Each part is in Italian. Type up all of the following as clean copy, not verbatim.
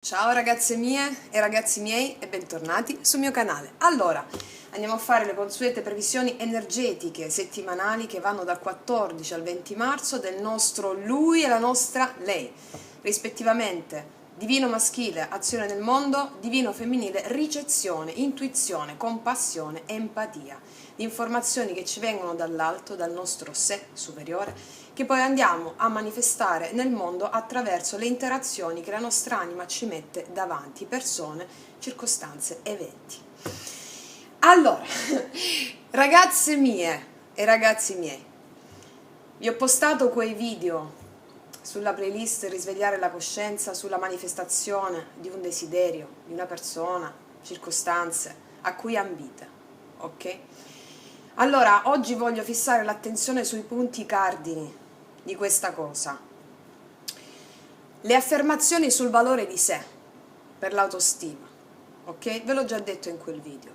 Ciao ragazze mie e ragazzi miei e bentornati sul mio canale. Allora, andiamo a fare le consuete previsioni energetiche settimanali che vanno dal 14 al 20 marzo del nostro lui e la nostra lei, rispettivamente divino maschile, azione nel mondo, divino femminile, ricezione, intuizione, compassione, empatia, informazioni che ci vengono dall'alto, dal nostro sé superiore, che poi andiamo a manifestare nel mondo attraverso le interazioni che la nostra anima ci mette davanti, persone, circostanze, eventi. Allora, ragazze mie e ragazzi miei, vi ho postato quei video sulla playlist Risvegliare la coscienza, sulla manifestazione di un desiderio, di una persona, circostanze a cui ambite, ok? Allora, oggi voglio fissare l'attenzione sui punti cardini di questa cosa. Le affermazioni sul valore di sé, per l'autostima, ok? Ve l'ho già detto in quel video.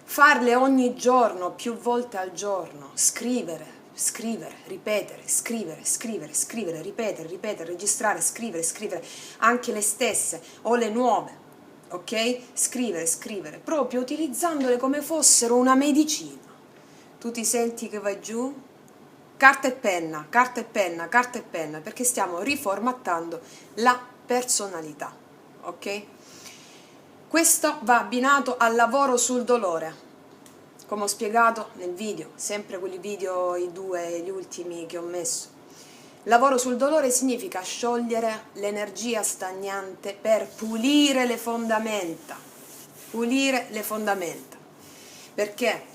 Farle ogni giorno, più volte al giorno, scrivere, ripetere, ripetere, registrare, scrivere, anche le stesse o le nuove, ok? Scrivere, proprio utilizzandole come fossero una medicina. Tu ti senti che vai giù? Carta e penna, perché stiamo riformattando la personalità, ok? Questo va abbinato al lavoro sul dolore, come ho spiegato nel video, sempre quei video, gli ultimi che ho messo. Lavoro sul dolore significa sciogliere l'energia stagnante per pulire le fondamenta, perché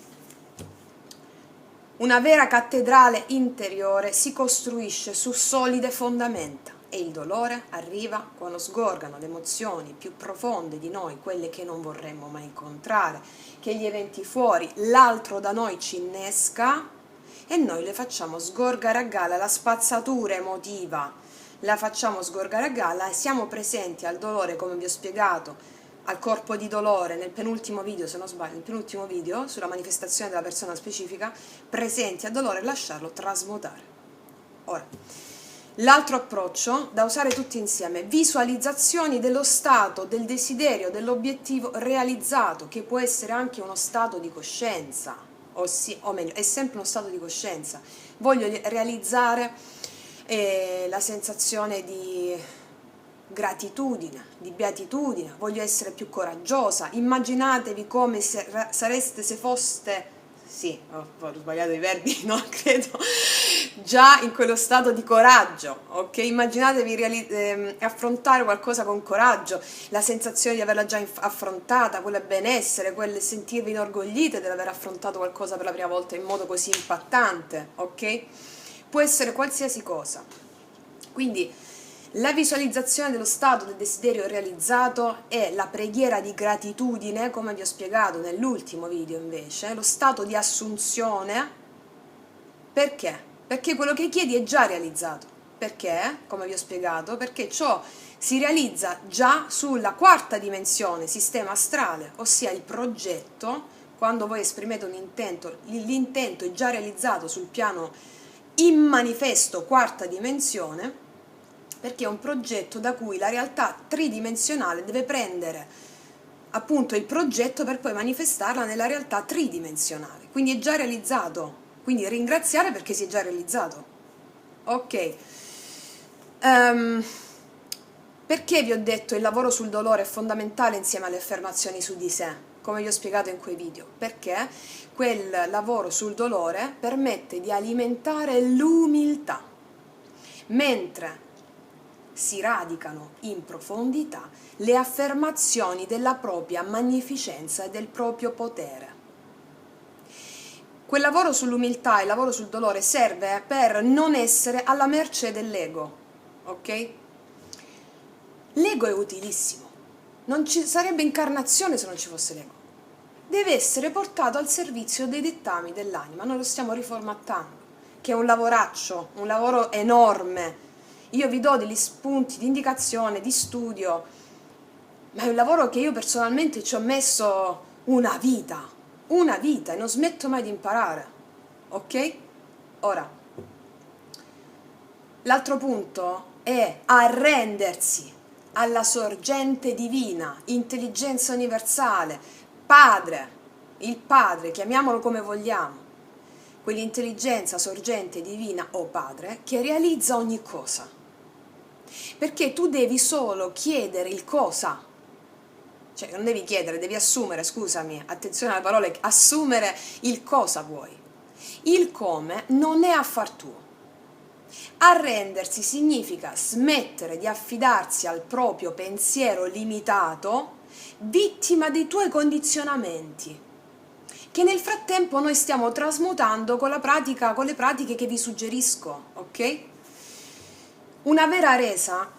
una vera cattedrale interiore si costruisce su solide fondamenta e il dolore arriva quando sgorgano le emozioni più profonde di noi, quelle che non vorremmo mai incontrare, che gli eventi fuori, l'altro da noi ci innesca e noi le facciamo sgorgare a galla, la spazzatura emotiva la facciamo sgorgare a galla e siamo presenti al dolore, come vi ho spiegato, al corpo di dolore nel penultimo video, se non sbaglio, nel penultimo video sulla manifestazione della persona specifica, presenti al dolore e lasciarlo trasmutare. Ora, l'altro approccio da usare tutti insieme, visualizzazioni dello stato, del desiderio, dell'obiettivo realizzato, che può essere anche uno stato di coscienza, o meglio, è sempre uno stato di coscienza. Voglio realizzare la sensazione di gratitudine, di beatitudine, voglio essere più coraggiosa, immaginatevi come sareste se foste, sì, ho sbagliato i verbi, no, credo, già in quello stato di coraggio, ok? Immaginatevi affrontare qualcosa con coraggio, la sensazione di averla già affrontata, quel benessere, quel sentirvi inorgoglite di aver affrontato qualcosa per la prima volta in modo così impattante, ok? Può essere qualsiasi cosa. Quindi la visualizzazione dello stato del desiderio realizzato è la preghiera di gratitudine, come vi ho spiegato nell'ultimo video invece, lo stato di assunzione. Perché? Perché quello che chiedi è già realizzato. Perché? Come vi ho spiegato, perché ciò si realizza già sulla quarta dimensione, sistema astrale, ossia il progetto. Quando voi esprimete un intento, l'intento è già realizzato sul piano immanifesto quarta dimensione, perché è un progetto da cui la realtà tridimensionale deve prendere appunto il progetto per poi manifestarla nella realtà tridimensionale, quindi è già realizzato, quindi ringraziare perché si è già realizzato, ok. Perché vi ho detto il lavoro sul dolore è fondamentale insieme alle affermazioni su di sé, come vi ho spiegato in quei video? Perché quel lavoro sul dolore permette di alimentare l'umiltà, mentre si radicano in profondità le affermazioni della propria magnificenza e del proprio potere. Quel lavoro sull'umiltà e il lavoro sul dolore serve per non essere alla mercé dell'ego, ok? L'ego è utilissimo, non ci sarebbe incarnazione se non ci fosse l'ego. Deve essere portato al servizio dei dettami dell'anima, noi lo stiamo riformattando, che è un lavoraccio, un lavoro enorme. Io vi do degli spunti di indicazione, di studio, ma è un lavoro che io personalmente ci ho messo una vita e non smetto mai di imparare, ok? Ora, l'altro punto è arrendersi alla sorgente divina, intelligenza universale, Padre, il Padre, chiamiamolo come vogliamo, quell'intelligenza sorgente divina o Padre che realizza ogni cosa. Perché tu devi solo chiedere il cosa, cioè non devi chiedere, devi assumere, scusami, attenzione alle parole, assumere il cosa vuoi. Il come non è affar tuo. Arrendersi significa smettere di affidarsi al proprio pensiero limitato, vittima dei tuoi condizionamenti, che nel frattempo noi stiamo trasmutando con la pratica, con le pratiche che vi suggerisco, ok? Una vera resa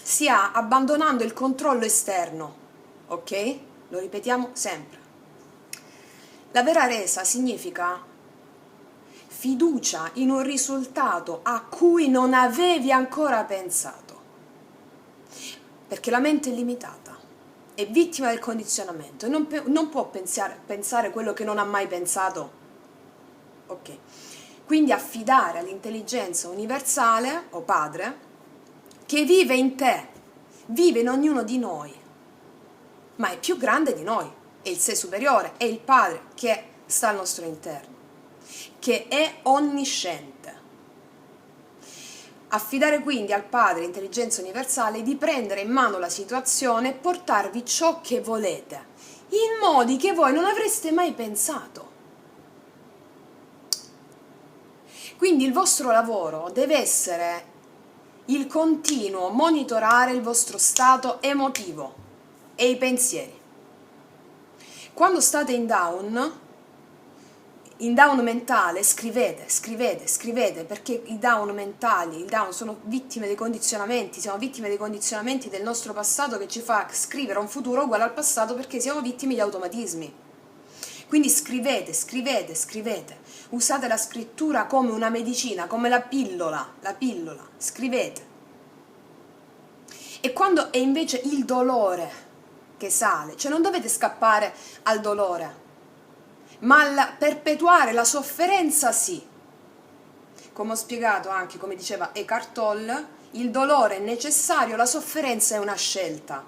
si ha abbandonando il controllo esterno, ok? Lo ripetiamo sempre. La vera resa significa fiducia in un risultato a cui non avevi ancora pensato, perché la mente è limitata, è vittima del condizionamento e non può pensare quello che non ha mai pensato, ok? Quindi affidare all'intelligenza universale o Padre che vive in te, vive in ognuno di noi, ma è più grande di noi, è il sé superiore, è il Padre che sta al nostro interno, che è onnisciente. Affidare quindi al Padre, intelligenza universale, di prendere in mano la situazione e portarvi ciò che volete, in modi che voi non avreste mai pensato. Quindi il vostro lavoro deve essere il continuo monitorare il vostro stato emotivo e i pensieri. Quando state in down mentale, scrivete, perché i down mentali, i down sono vittime dei condizionamenti, siamo vittime dei condizionamenti del nostro passato che ci fa scrivere un futuro uguale al passato perché siamo vittime di automatismi. Quindi scrivete, usate la scrittura come una medicina, come la pillola, scrivete. E quando è invece il dolore che sale, cioè non dovete scappare al dolore, ma al perpetuare la sofferenza sì. Come ho spiegato anche, come diceva Eckhart Tolle, il dolore è necessario, la sofferenza è una scelta.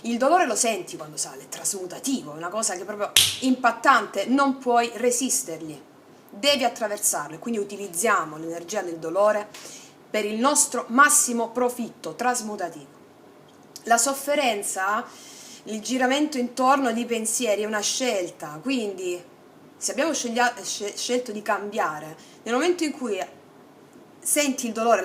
Il dolore lo senti quando sale, è trasmutativo, è una cosa che è proprio impattante, non puoi resistergli, devi attraversarlo, quindi utilizziamo l'energia del dolore per il nostro massimo profitto trasmutativo. La sofferenza, il giramento intorno di pensieri è una scelta, quindi se abbiamo scelto di cambiare, nel momento in cui senti il dolore,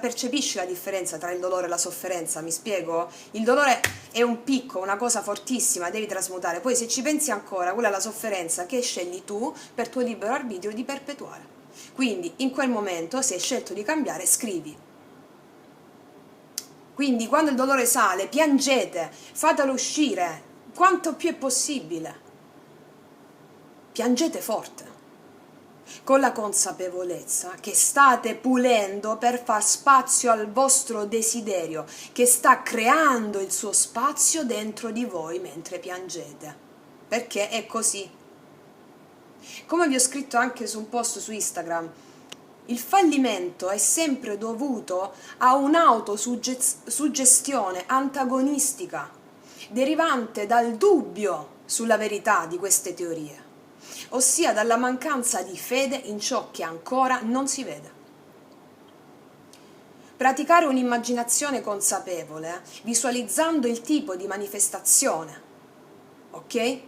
percepisci la differenza tra il dolore e la sofferenza, mi spiego? Il dolore è un picco, una cosa fortissima, devi trasmutare, poi se ci pensi ancora, quella è la sofferenza che scegli tu per tuo libero arbitrio di perpetuare. Quindi in quel momento, se hai scelto di cambiare, scrivi. Quindi quando il dolore sale, piangete, fatelo uscire quanto più è possibile. Piangete forte, con la consapevolezza che state pulendo per far spazio al vostro desiderio, che sta creando il suo spazio dentro di voi mentre piangete, perché è così. Come vi ho scritto anche su un post su Instagram, il fallimento è sempre dovuto a un'autosuggestione antagonistica, derivante dal dubbio sulla verità di queste teorie, ossia dalla mancanza di fede in ciò che ancora non si vede. Praticare un'immaginazione consapevole, visualizzando il tipo di manifestazione, ok?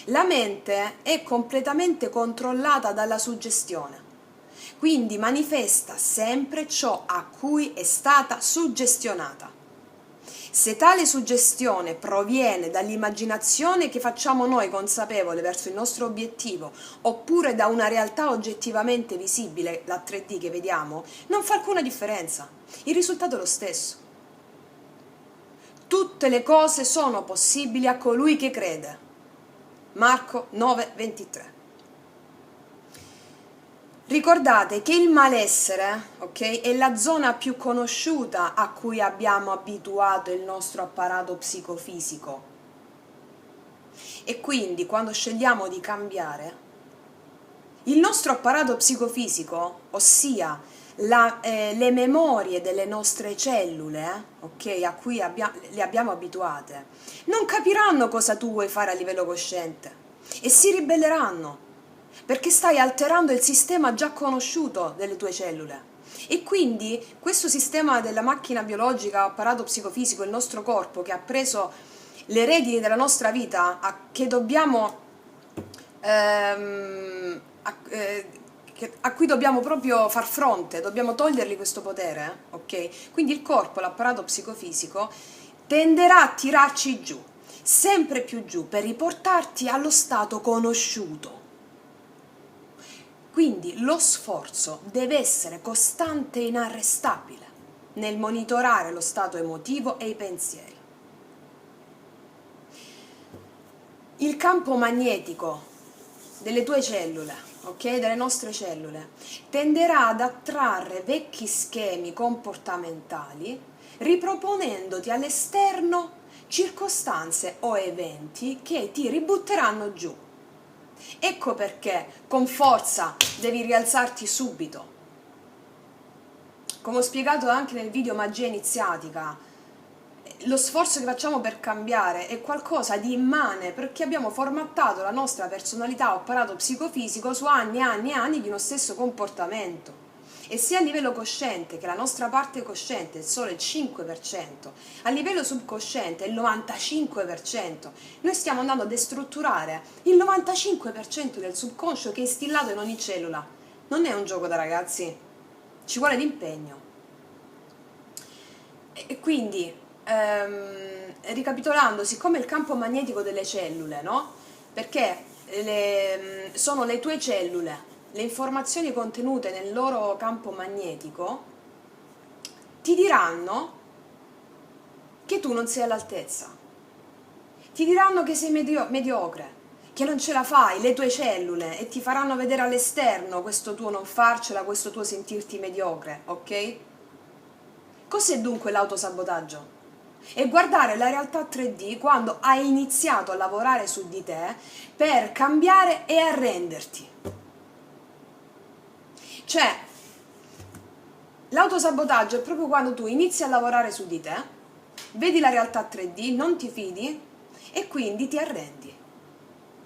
La mente è completamente controllata dalla suggestione, quindi manifesta sempre ciò a cui è stata suggestionata. Se tale suggestione proviene dall'immaginazione che facciamo noi consapevole verso il nostro obiettivo, oppure da una realtà oggettivamente visibile, la 3D che vediamo, non fa alcuna differenza. Il risultato è lo stesso. Tutte le cose sono possibili a colui che crede. Marco 9:23. Ricordate che il malessere, ok, è la zona più conosciuta a cui abbiamo abituato il nostro apparato psicofisico. E quindi quando scegliamo di cambiare, il nostro apparato psicofisico, ossia le memorie delle nostre cellule, ok, a cui le abbiamo abituate, non capiranno cosa tu vuoi fare a livello cosciente e si ribelleranno, perché stai alterando il sistema già conosciuto delle tue cellule. E quindi questo sistema della macchina biologica, apparato psicofisico, il nostro corpo che ha preso le redini della nostra vita, a cui dobbiamo proprio far fronte, dobbiamo togliergli questo potere, ok? Quindi il corpo, l'apparato psicofisico, tenderà a tirarci giù, sempre più giù, per riportarti allo stato conosciuto. Quindi lo sforzo deve essere costante e inarrestabile nel monitorare lo stato emotivo e i pensieri. Il campo magnetico delle tue cellule, ok, delle nostre cellule, tenderà ad attrarre vecchi schemi comportamentali, riproponendoti all'esterno circostanze o eventi che ti ributteranno giù. Ecco perché con forza devi rialzarti subito. Come ho spiegato anche nel video Magia iniziatica, lo sforzo che facciamo per cambiare è qualcosa di immane, perché abbiamo formattato la nostra personalità o apparato psicofisico su anni e anni e anni di uno stesso comportamento. E sia a livello cosciente, che la nostra parte cosciente è solo il 5%, a livello subconsciente è il 95%, noi stiamo andando a destrutturare il 95% del subconscio che è instillato in ogni cellula. Non è un gioco da ragazzi, ci vuole l'impegno. E quindi, ricapitolando, siccome il campo magnetico delle cellule, no? Perché sono le tue cellule, le informazioni contenute nel loro campo magnetico ti diranno che tu non sei all'altezza, ti diranno che sei mediocre, che non ce la fai, le tue cellule, e ti faranno vedere all'esterno questo tuo non farcela, questo tuo sentirti mediocre, ok? Cos'è dunque l'autosabotaggio? È guardare la realtà 3D quando hai iniziato a lavorare su di te per cambiare e arrenderti. Cioè, l'autosabotaggio è proprio quando tu inizi a lavorare su di te, vedi la realtà 3D, non ti fidi e quindi ti arrendi,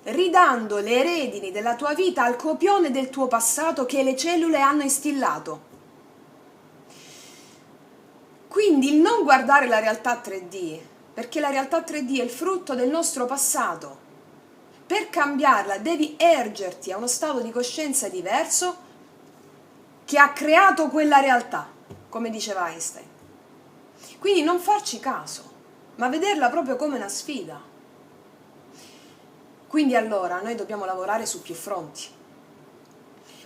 ridando le redini della tua vita al copione del tuo passato che le cellule hanno instillato. Quindi il non guardare la realtà 3D, perché la realtà 3D è il frutto del nostro passato. Per cambiarla devi ergerti a uno stato di coscienza diverso che ha creato quella realtà, come diceva Einstein. Quindi non farci caso, ma vederla proprio come una sfida. Quindi allora noi dobbiamo lavorare su più fronti.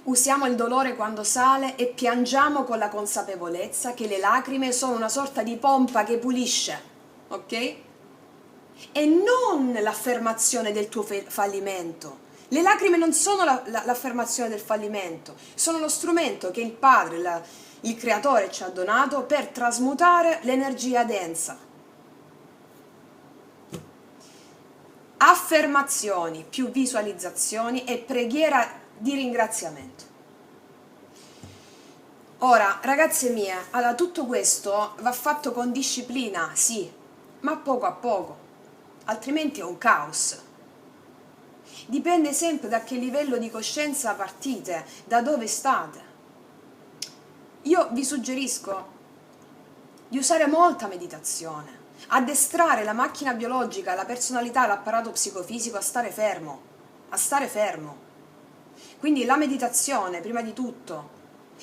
Usiamo il dolore quando sale e piangiamo con la consapevolezza che le lacrime sono una sorta di pompa che pulisce, ok? E non l'affermazione del tuo fallimento. Le lacrime non sono l'affermazione del fallimento, sono lo strumento che il Padre, il Creatore ci ha donato per trasmutare l'energia densa. Affermazioni più visualizzazioni e preghiera di ringraziamento. Ora, ragazze mie, allora tutto questo va fatto con disciplina, sì, ma poco a poco, altrimenti è un caos. Dipende sempre da che livello di coscienza partite, da dove state. Io vi suggerisco di usare molta meditazione, addestrare la macchina biologica, la personalità, l'apparato psicofisico a stare fermo, a stare fermo. Quindi la meditazione, prima di tutto,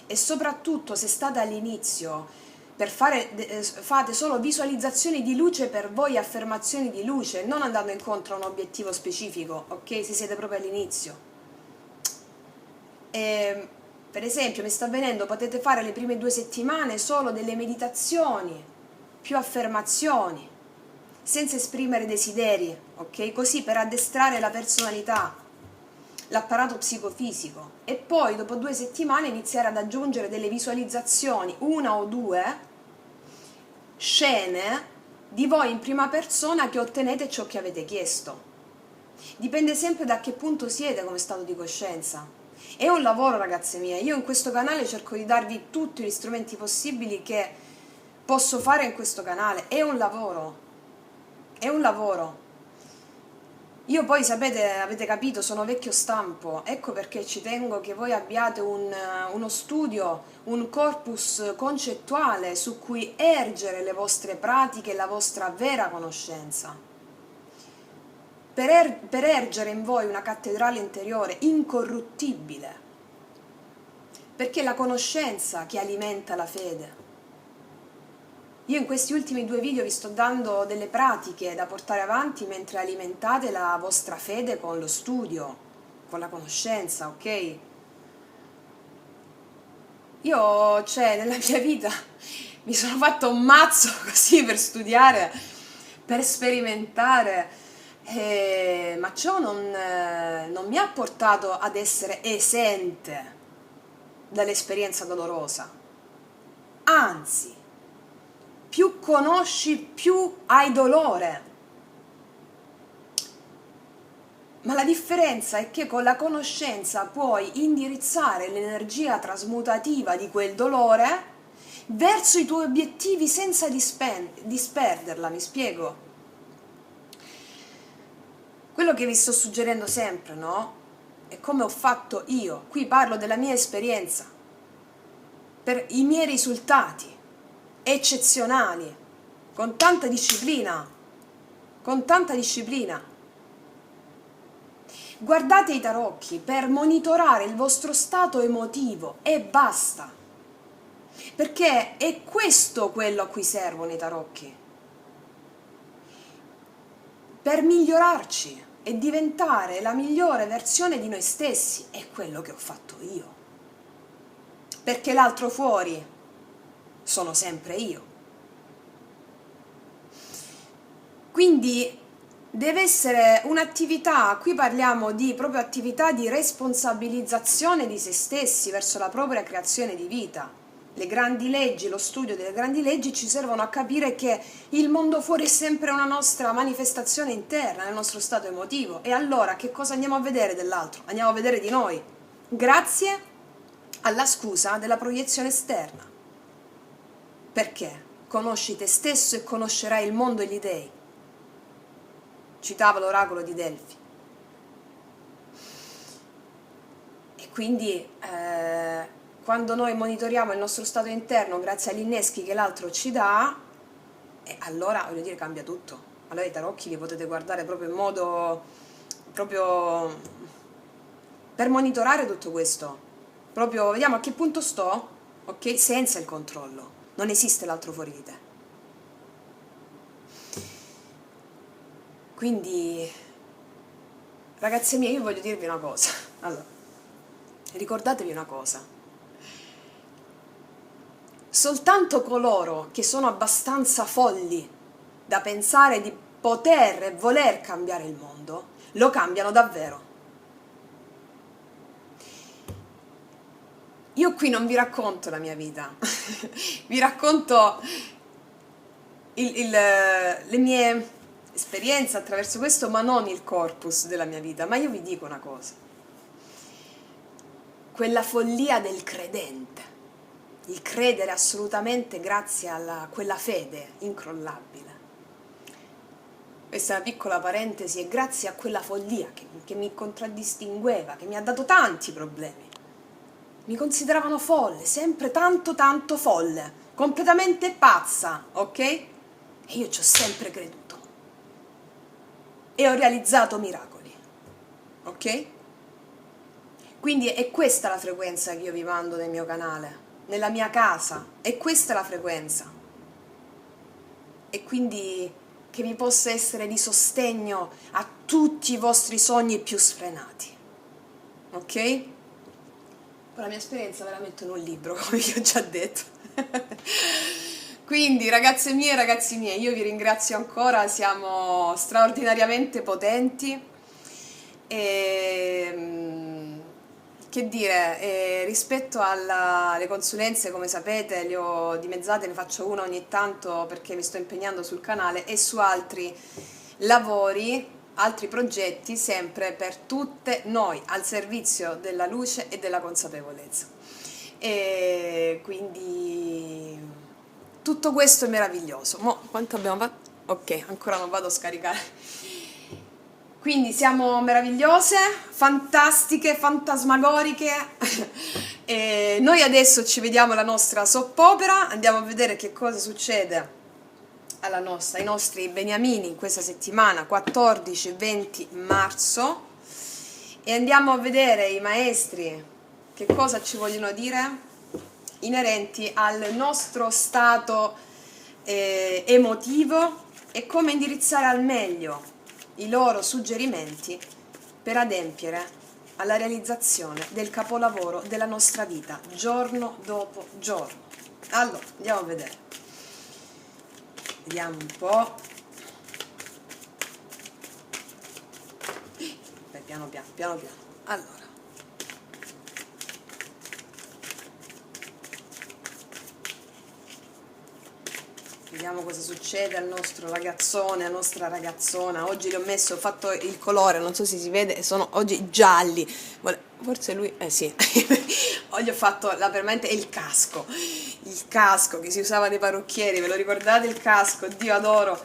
e soprattutto se state all'inizio, fate solo visualizzazioni di luce per voi, affermazioni di luce, non andando incontro a un obiettivo specifico, ok? Se siete proprio all'inizio. Per esempio, mi sta avvenendo, potete fare le prime 2 settimane solo delle meditazioni, più affermazioni, senza esprimere desideri, ok? Così per addestrare la personalità, l'apparato psicofisico, e poi dopo 2 settimane iniziare ad aggiungere delle visualizzazioni, 1 o 2 scene di voi in prima persona che ottenete ciò che avete chiesto. Dipende sempre da che punto siete come stato di coscienza È un lavoro, ragazze mie. Io in questo canale cerco di darvi tutti gli strumenti possibili che posso fare in questo canale. È un lavoro. È un lavoro. Io poi, sapete, avete capito, sono vecchio stampo, ecco perché ci tengo che voi abbiate uno studio, un corpus concettuale su cui ergere le vostre pratiche e la vostra vera conoscenza. Per ergere in voi una cattedrale interiore incorruttibile, perché è la conoscenza che alimenta la fede. Io in questi ultimi 2 video vi sto dando delle pratiche da portare avanti mentre alimentate la vostra fede con lo studio, con la conoscenza, ok? Io, cioè, nella mia vita mi sono fatto un mazzo così per studiare, per sperimentare, ma ciò non mi ha portato ad essere esente dall'esperienza dolorosa. Anzi, più conosci, più hai dolore. Ma la differenza è che con la conoscenza puoi indirizzare l'energia trasmutativa di quel dolore verso i tuoi obiettivi senza disperderla, mi spiego? Quello che vi sto suggerendo sempre, no? È come ho fatto io. Qui parlo della mia esperienza, per i miei risultati eccezionali, con tanta disciplina, con tanta disciplina. Guardate i tarocchi per monitorare il vostro stato emotivo e basta, perché è questo quello a cui servono i tarocchi, per migliorarci e diventare la migliore versione di noi stessi. È quello che ho fatto io, perché l'altro fuori sono sempre io. Quindi deve essere un'attività, qui parliamo di proprio attività di responsabilizzazione di se stessi verso la propria creazione di vita. Le grandi leggi, lo studio delle grandi leggi ci servono a capire che il mondo fuori è sempre una nostra manifestazione interna, nel nostro stato emotivo. E allora che cosa andiamo a vedere dell'altro? Andiamo a vedere di noi, grazie alla scusa della proiezione esterna. Perché? Conosci te stesso e conoscerai il mondo e gli dei. Citava l'oracolo di Delfi. E quindi quando noi monitoriamo il nostro stato interno grazie agli inneschi che l'altro ci dà, allora, voglio dire, cambia tutto. Allora i tarocchi li potete guardare proprio in modo, proprio per monitorare tutto questo. Proprio vediamo a che punto sto, ok? Senza il controllo. Non esiste l'altro fuori di te. Quindi, ragazze mie, io voglio dirvi una cosa. Allora, ricordatevi una cosa. Soltanto coloro che sono abbastanza folli da pensare di poter e voler cambiare il mondo, lo cambiano davvero. Io qui non vi racconto la mia vita, vi racconto le mie esperienze attraverso questo, ma non il corpus della mia vita. Ma io vi dico una cosa: quella follia del credente, il credere assolutamente grazie a quella fede incrollabile. Questa è una piccola parentesi, e grazie a quella follia che mi contraddistingueva, che mi ha dato tanti problemi. Mi consideravano folle, sempre tanto tanto folle, completamente pazza, ok? E io ci ho sempre creduto e ho realizzato miracoli, ok? Quindi è questa la frequenza che io vi mando nel mio canale, nella mia casa, è questa la frequenza. E quindi che vi possa essere di sostegno a tutti i vostri sogni più sfrenati, ok? La mia esperienza ve la metto in un libro, come vi ho già detto. Quindi, ragazze mie e ragazzi miei, io vi ringrazio ancora, siamo straordinariamente potenti. E che dire, rispetto alle consulenze, come sapete, le ho dimezzate, ne faccio una ogni tanto perché mi sto impegnando sul canale, e su altri lavori altri progetti sempre per tutte noi, al servizio della luce e della consapevolezza. E quindi tutto questo è meraviglioso. Mo, quanto abbiamo fatto? Ok, ancora non vado a scaricare. Quindi siamo meravigliose, fantastiche, fantasmagoriche. E noi adesso ci vediamo alla nostra soppopera, andiamo a vedere che cosa succede ai nostri beniamini in questa settimana 14-20 marzo e andiamo a vedere i maestri che cosa ci vogliono dire inerenti al nostro stato emotivo e come indirizzare al meglio i loro suggerimenti per adempiere alla realizzazione del capolavoro della nostra vita, giorno dopo giorno. Allora, andiamo a vedere. Vediamo un po'. Beh, piano piano, piano piano. Allora. Vediamo cosa succede al nostro ragazzone, alla nostra ragazzona. Oggi gli ho messo, ho fatto il colore, non so se si vede, sono oggi gialli. Forse lui, sì. Oggi ho fatto la permanente e il casco che si usava dai parrucchieri, ve lo ricordate il casco? Dio, adoro.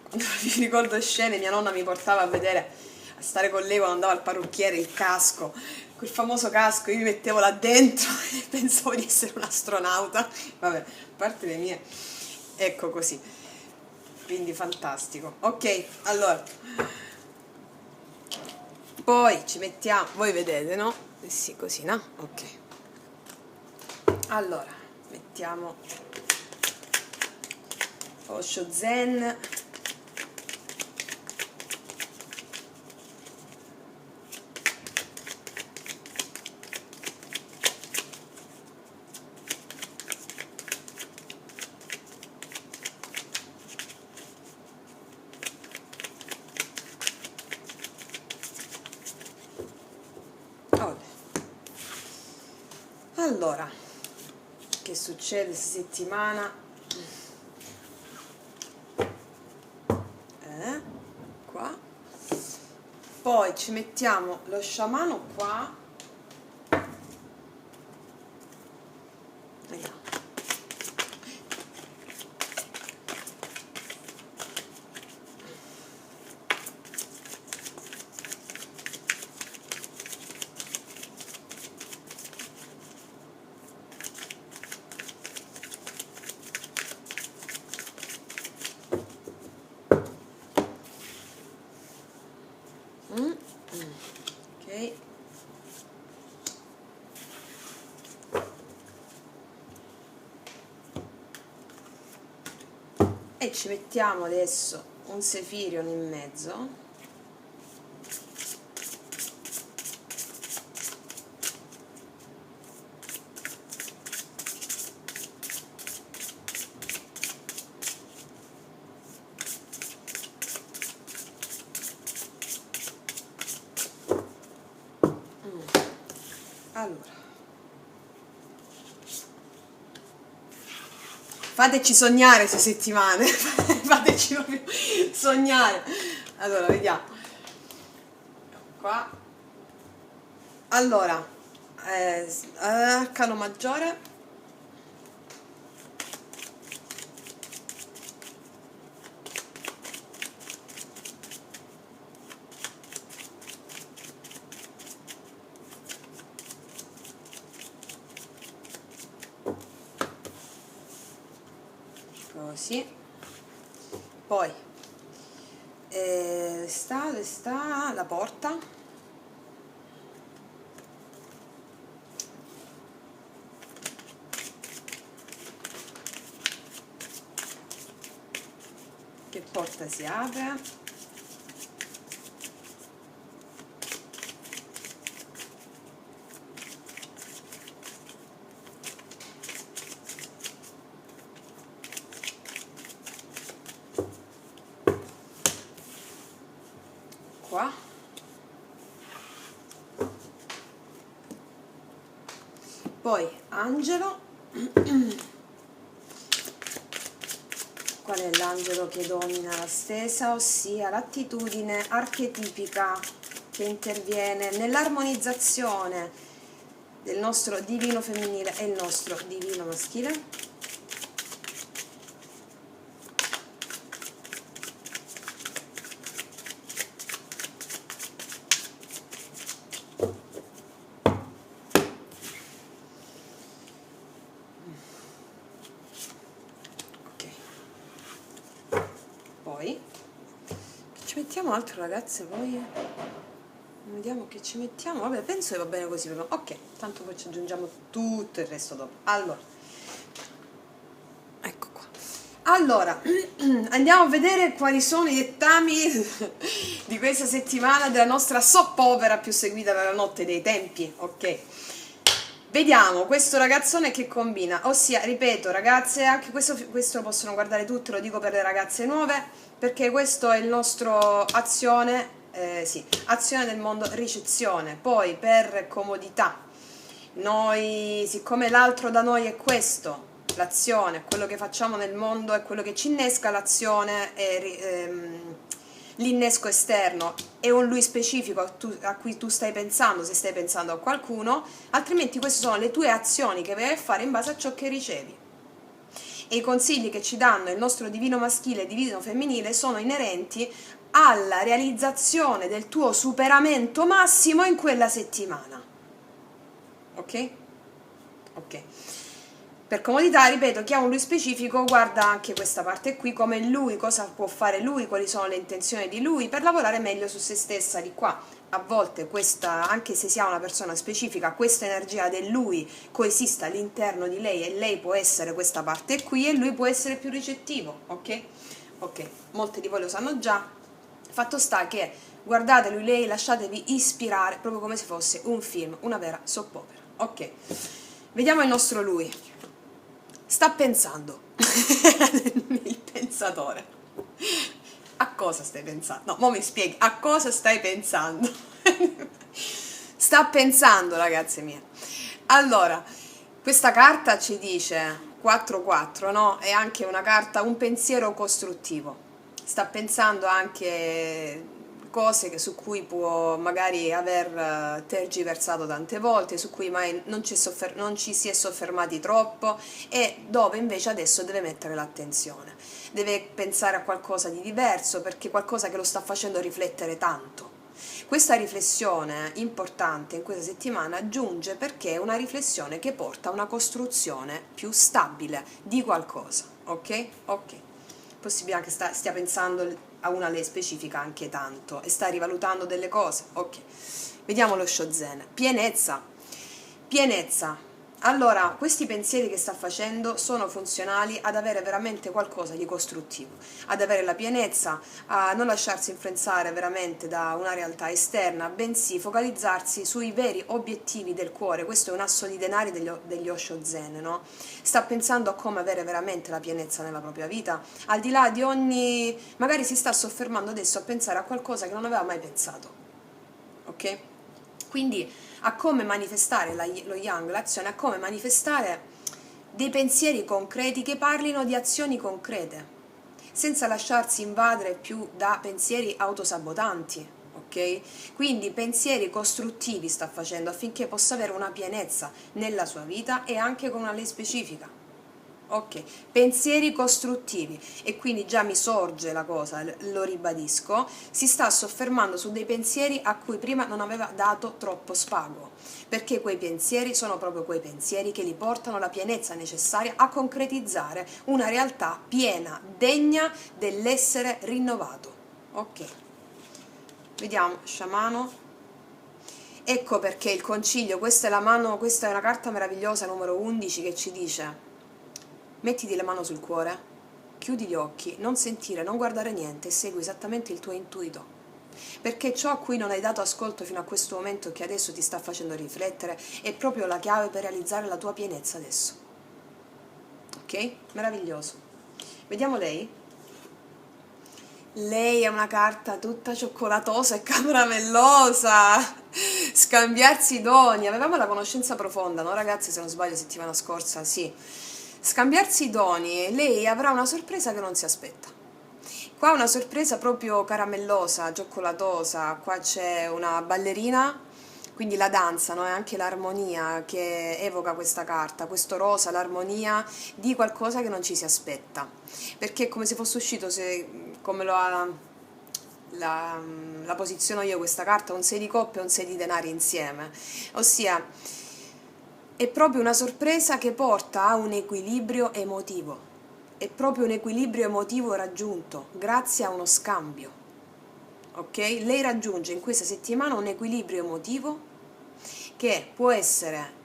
Quando mi ricordo scene, mia nonna mi portava a vedere, a stare con lei quando andava al parrucchiere, il casco, quel famoso casco, io mi mettevo là dentro e pensavo di essere un astronauta. Vabbè, a parte le mie, ecco così, quindi fantastico. Ok, allora, poi ci mettiamo, voi vedete, no? Sì, così, no? Ok. Allora, mettiamo Osho Zen. Allora, che succede questa settimana? Qua. Poi ci mettiamo lo sciamano qua. Vediamo. Ok. E ci mettiamo adesso un Sefirion in mezzo. Allora, fateci sognare queste settimane, fateci proprio sognare. Allora, vediamo. Qua. Allora, arcano maggiore. Così. Poi sta la porta. Che porta si apre. Qua. Poi angelo. Qual è l'angelo che domina la stesa, ossia l'attitudine archetipica che interviene nell'armonizzazione del nostro divino femminile e il nostro divino maschile? Poi che ci mettiamo altro, ragazze? Poi vediamo che ci mettiamo. Vabbè, penso che va bene così. Ok, tanto poi ci aggiungiamo tutto il resto dopo. Allora, ecco qua. Allora, andiamo a vedere quali sono i dettami di questa settimana della nostra soap opera più seguita per la notte dei tempi. Ok, vediamo questo ragazzone che combina, ossia, ripeto ragazze, anche questo lo possono guardare tutte, lo dico per le ragazze nuove, perché questo è il nostro azione, sì, azione del mondo ricezione. Poi per comodità, noi, siccome l'altro da noi è questo, l'azione, quello che facciamo nel mondo è quello che ci innesca l'azione e l'innesco esterno è un lui specifico a cui tu stai pensando, se stai pensando a qualcuno, altrimenti queste sono le tue azioni che vai a fare in base a ciò che ricevi. E i consigli che ci danno il nostro divino maschile e divino femminile sono inerenti alla realizzazione del tuo superamento massimo in quella settimana. Ok? Ok. Per comodità, ripeto, chi ha un lui specifico guarda anche questa parte qui, come lui, cosa può fare lui, quali sono le intenzioni di lui, per lavorare meglio su se stessa di qua. A volte questa, anche se si ha una persona specifica, questa energia del lui coesiste all'interno di lei e lei può essere questa parte qui e lui può essere più ricettivo, ok? Ok, molte di voi lo sanno già. Fatto sta che guardate lui, lei, lasciatevi ispirare proprio come se fosse un film, una vera soap opera. Ok, vediamo il nostro lui. Sta pensando. Il pensatore. A cosa stai pensando? No, mo mi spieghi, a cosa stai pensando? Sta pensando, ragazze mie. Allora, questa carta ci dice 4-4, no? È anche una carta, un pensiero costruttivo. Sta pensando anche cose su cui può magari aver tergiversato tante volte, su cui mai non ci si è soffermati troppo e dove invece adesso deve mettere l'attenzione. Deve pensare a qualcosa di diverso, perché qualcosa che lo sta facendo riflettere tanto. Questa riflessione importante in questa settimana giunge perché è una riflessione che porta a una costruzione più stabile di qualcosa, ok? Ok. Possibile anche stia pensando a una lei specifica anche tanto e sta rivalutando delle cose, ok. Vediamo lo Shozen. Pienezza. Pienezza. Allora, questi pensieri che sta facendo sono funzionali ad avere veramente qualcosa di costruttivo, ad avere la pienezza, a non lasciarsi influenzare veramente da una realtà esterna, bensì focalizzarsi sui veri obiettivi del cuore. Questo è un asso di denari degli Osho Zen, no? Sta pensando a come avere veramente la pienezza nella propria vita, al di là di ogni... magari si sta soffermando adesso a pensare a qualcosa che non aveva mai pensato, ok? Quindi a come manifestare lo yang, l'azione, a come manifestare dei pensieri concreti che parlino di azioni concrete, senza lasciarsi invadere più da pensieri autosabotanti, ok? Quindi pensieri costruttivi sta facendo affinché possa avere una pienezza nella sua vita e anche con una lei specifica. Ok, pensieri costruttivi, e quindi già mi sorge la cosa, lo ribadisco, si sta soffermando su dei pensieri a cui prima non aveva dato troppo spago, perché quei pensieri sono proprio quei pensieri che gli portano la pienezza necessaria a concretizzare una realtà piena, degna dell'essere rinnovato. Ok, vediamo, sciamano. Ecco perché il consiglio, questa è una carta meravigliosa, numero 11, che ci dice: mettiti le mani sul cuore, chiudi gli occhi, non sentire, non guardare niente e segui esattamente il tuo intuito. Perché ciò a cui non hai dato ascolto fino a questo momento e che adesso ti sta facendo riflettere è proprio la chiave per realizzare la tua pienezza adesso. Ok? Meraviglioso. Vediamo lei. Lei è una carta tutta cioccolatosa e caramellosa. Scambiarsi doni. Avevamo la conoscenza profonda, no ragazzi? Se non sbaglio settimana scorsa, sì. scambiarsi i doni, lei avrà una sorpresa che non si aspetta. Qua una sorpresa proprio caramellosa, cioccolatosa, qua c'è una ballerina, quindi la danza, no? E anche l'armonia che evoca questa carta, questo rosa, l'armonia di qualcosa che non ci si aspetta, perché è come se fosse uscito, come lo ha, la posiziono io questa carta, un 6 di coppe e un 6 di denari insieme, ossia è proprio una sorpresa che porta a un equilibrio emotivo, è proprio un equilibrio emotivo raggiunto grazie a uno scambio, ok? Lei raggiunge in questa settimana un equilibrio emotivo che può essere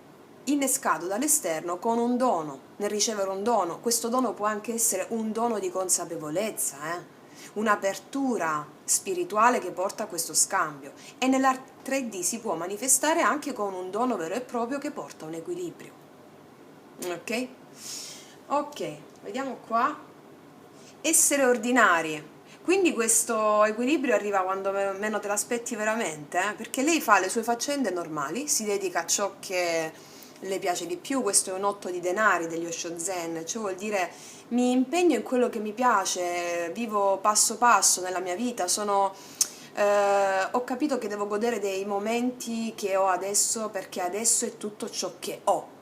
innescato dall'esterno con un dono, nel ricevere un dono. Questo dono può anche essere un dono di consapevolezza, un'apertura spirituale che porta a questo scambio, e nella 3D si può manifestare anche con un dono vero e proprio che porta a un equilibrio. Ok? Ok, vediamo qua. Essere ordinari. Quindi questo equilibrio arriva quando meno te l'aspetti veramente, perché lei fa le sue faccende normali, si dedica a ciò che le piace di più. Questo è un 8 di denari degli Osho Zen, cioè vuol dire mi impegno in quello che mi piace, vivo passo passo nella mia vita, ho capito che devo godere dei momenti che ho adesso, perché adesso è tutto ciò che ho.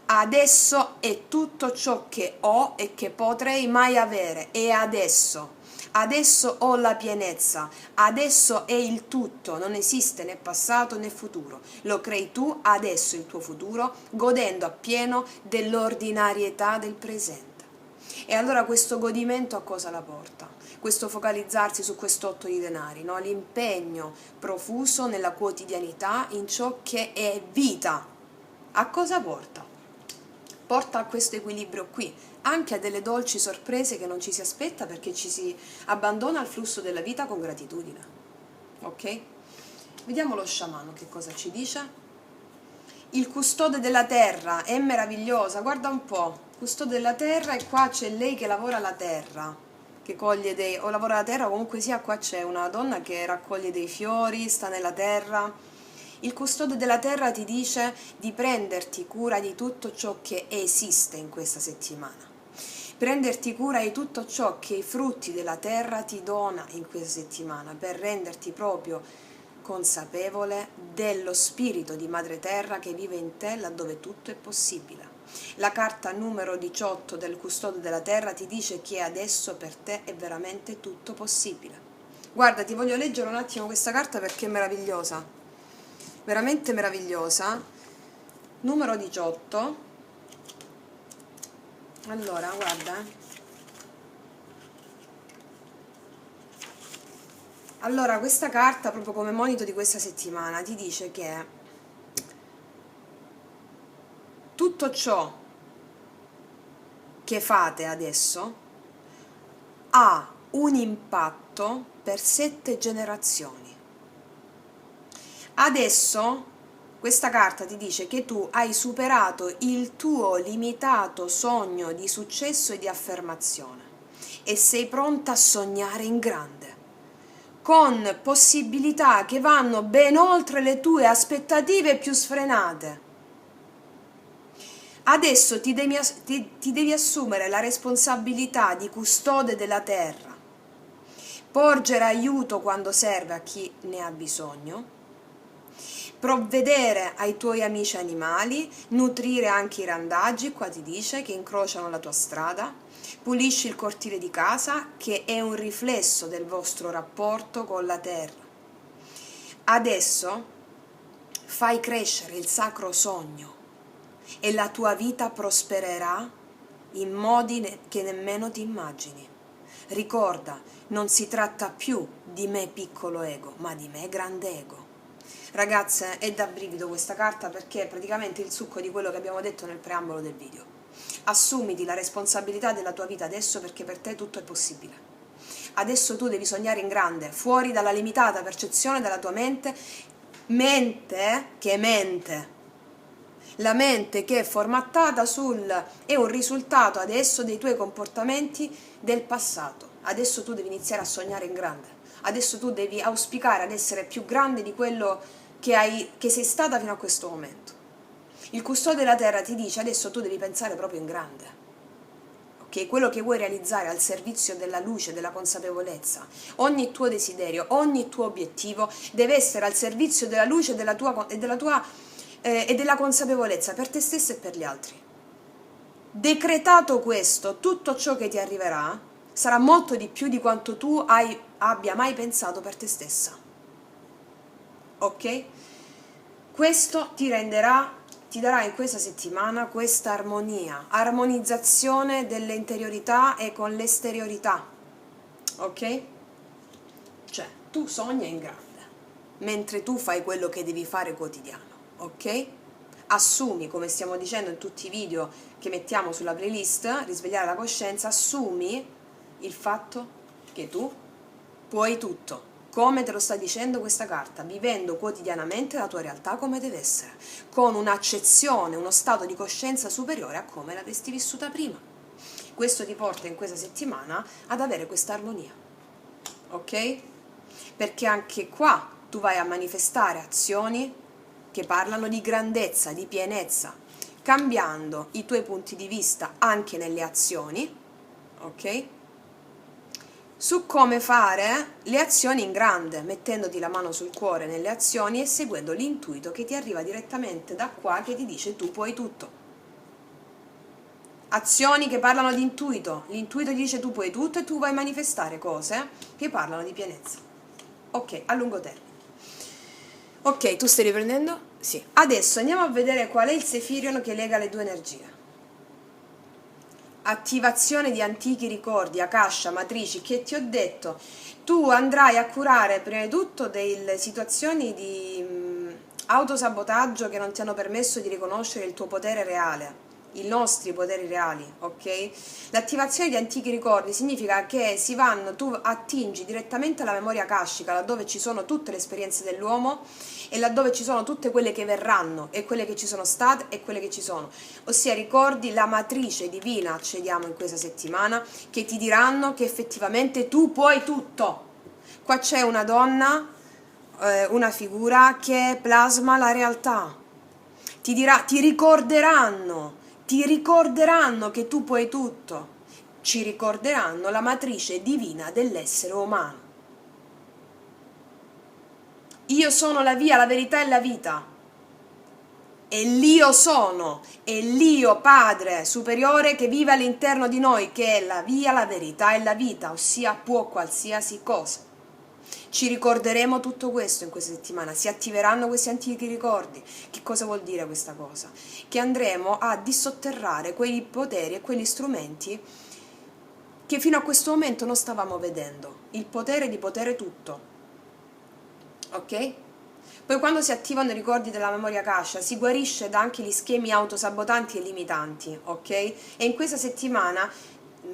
Adesso è tutto ciò che ho e che potrei mai avere, e adesso. Adesso ho la pienezza, adesso è il tutto, non esiste né passato né futuro. Lo crei tu adesso il tuo futuro, godendo appieno dell'ordinarietà del presente. E allora questo godimento a cosa la porta? Questo focalizzarsi su quest'otto di denari, no? L'impegno profuso nella quotidianità in ciò che è vita. A cosa porta? Porta a questo equilibrio qui, anche a delle dolci sorprese che non ci si aspetta, perché ci si abbandona al flusso della vita con gratitudine. Ok? Vediamo lo sciamano che cosa ci dice. Il custode della terra è meravigliosa, guarda un po', custode della terra, e qua c'è lei che lavora la terra, che coglie o lavora la terra, o comunque sia, qua c'è una donna che raccoglie dei fiori, sta nella terra. Il custode della terra ti dice di prenderti cura di tutto ciò che esiste in questa settimana, prenderti cura di tutto ciò che i frutti della terra ti dona in questa settimana, per renderti proprio consapevole dello spirito di Madre Terra che vive in te laddove tutto è possibile. La carta numero 18 del custode della terra ti dice che adesso per te è veramente tutto possibile. Guarda, ti voglio leggere un attimo questa carta perché è meravigliosa, veramente meravigliosa. Numero 18. Allora, guarda. Allora, questa carta, proprio come monito di questa settimana, ti dice che tutto ciò che fate adesso ha un impatto per 7 generazioni. Adesso questa carta ti dice che tu hai superato il tuo limitato sogno di successo e di affermazione e sei pronta a sognare in grande, con possibilità che vanno ben oltre le tue aspettative più sfrenate. Adesso ti devi assumere la responsabilità di custode della terra, porgere aiuto quando serve a chi ne ha bisogno, provvedere ai tuoi amici animali, nutrire anche i randagi, qua ti dice, che incrociano la tua strada, pulisci il cortile di casa, che è un riflesso del vostro rapporto con la terra. Adesso fai crescere il sacro sogno e la tua vita prospererà in modi che nemmeno ti immagini. Ricorda, non si tratta più di me piccolo ego, ma di me grande ego. Ragazze, è da brivido questa carta, perché è praticamente il succo di quello che abbiamo detto nel preambolo del video. Assumiti la responsabilità della tua vita adesso, perché per te tutto è possibile. Adesso tu devi sognare in grande, fuori dalla limitata percezione della tua mente che mente. La mente che è formattata è un risultato adesso dei tuoi comportamenti del passato. Adesso tu devi iniziare a sognare in grande. Adesso tu devi auspicare ad essere più grande di quello che sei stata fino a questo momento. Il custode della terra ti dice adesso tu devi pensare proprio in grande, ok? Quello che vuoi realizzare al servizio della luce, della consapevolezza, ogni tuo desiderio, ogni tuo obiettivo deve essere al servizio della luce e della consapevolezza per te stesso e per gli altri. Decretato questo, tutto ciò che ti arriverà sarà molto di più di quanto tu abbia mai pensato per te stessa. Ok? Questo ti darà in questa settimana questa armonizzazione delle interiorità e con l'esteriorità. Ok? Cioè, tu sogni in grande, mentre tu fai quello che devi fare quotidiano. Ok? Assumi, come stiamo dicendo in tutti i video che mettiamo sulla playlist, risvegliare la coscienza, assumi il fatto che tu puoi tutto, come te lo sta dicendo questa carta, vivendo quotidianamente la tua realtà come deve essere, con un'accezione, uno stato di coscienza superiore a come l'avresti vissuta prima. Questo ti porta in questa settimana ad avere questa armonia, ok? Perché anche qua tu vai a manifestare azioni che parlano di grandezza, di pienezza, cambiando i tuoi punti di vista anche nelle azioni, ok? Su come fare le azioni in grande, mettendoti la mano sul cuore nelle azioni e seguendo l'intuito che ti arriva direttamente da qua, che ti dice tu puoi tutto. Azioni che parlano di intuito, l'intuito ti dice tu puoi tutto e tu vai a manifestare cose che parlano di pienezza. Ok, a lungo termine. Ok, tu stai riprendendo? Sì. Adesso andiamo a vedere qual è il Sefirion che lega le due energie. Attivazione di antichi ricordi, Akasha, matrici, che ti ho detto. Tu andrai a curare prima di tutto delle situazioni di autosabotaggio che non ti hanno permesso di riconoscere il tuo potere reale, i nostri poteri reali, ok? L'attivazione di antichi ricordi significa che tu attingi direttamente alla memoria akashica, laddove ci sono tutte le esperienze dell'uomo e laddove ci sono tutte quelle che verranno e quelle che ci sono state e quelle che ci sono, ossia ricordi la matrice divina, accediamo in questa settimana, che ti diranno che effettivamente tu puoi tutto. Qua c'è una donna, una figura che plasma la realtà, ti ricorderanno che tu puoi tutto, ci ricorderanno la matrice divina dell'essere umano. Io sono la via, la verità e la vita. E l'Io sono, è l'Io Padre superiore che vive all'interno di noi, che è la via, la verità e la vita, ossia può qualsiasi cosa. Ci ricorderemo tutto questo in questa settimana, si attiveranno questi antichi ricordi. Che cosa vuol dire questa cosa? Che andremo a dissotterrare quei poteri e quegli strumenti che fino a questo momento non stavamo vedendo. Il potere di potere tutto. Ok? Poi quando si attivano i ricordi della memoria akasha si guarisce da anche gli schemi autosabotanti e limitanti, ok? E in questa settimana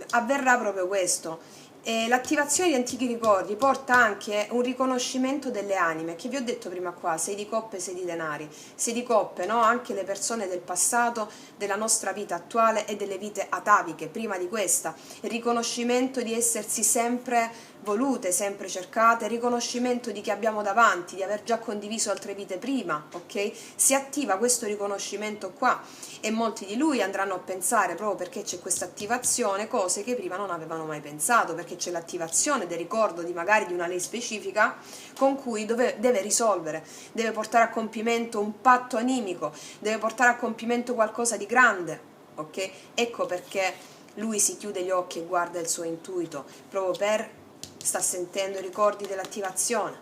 avverrà proprio questo. L'attivazione di antichi ricordi porta anche un riconoscimento delle anime, che vi ho detto prima qua, 6 di coppe e 6 di denari. 6 di coppe, no? Anche le persone del passato, della nostra vita attuale e delle vite ataviche, prima di questa. Il riconoscimento di essersi sempre volute, sempre cercate, riconoscimento di chi abbiamo davanti, di aver già condiviso altre vite prima, ok? Si attiva questo riconoscimento qua e molti di lui andranno a pensare, proprio perché c'è questa attivazione, cose che prima non avevano mai pensato, perché c'è l'attivazione del ricordo di magari di una lei specifica con cui deve risolvere, deve portare a compimento un patto animico, deve portare a compimento qualcosa di grande, ok? Ecco perché lui si chiude gli occhi e guarda il suo intuito, proprio sta sentendo i ricordi dell'attivazione,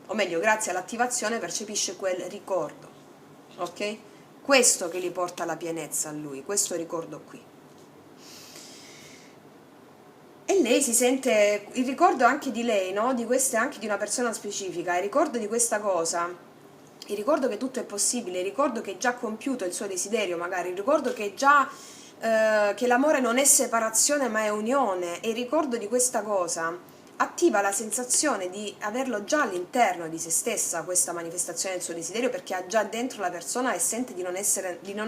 o meglio, grazie all'attivazione percepisce quel ricordo, ok? Questo che gli porta la pienezza a lui, questo ricordo qui. E lei si sente, il ricordo anche di lei, no? Di questa, anche di una persona specifica, il ricordo di questa cosa, il ricordo che tutto è possibile, il ricordo che è già compiuto il suo desiderio magari, il ricordo che è già che l'amore non è separazione ma è unione, e il ricordo di questa cosa attiva la sensazione di averlo già all'interno di se stessa, questa manifestazione del suo desiderio, perché ha già dentro la persona e sente di non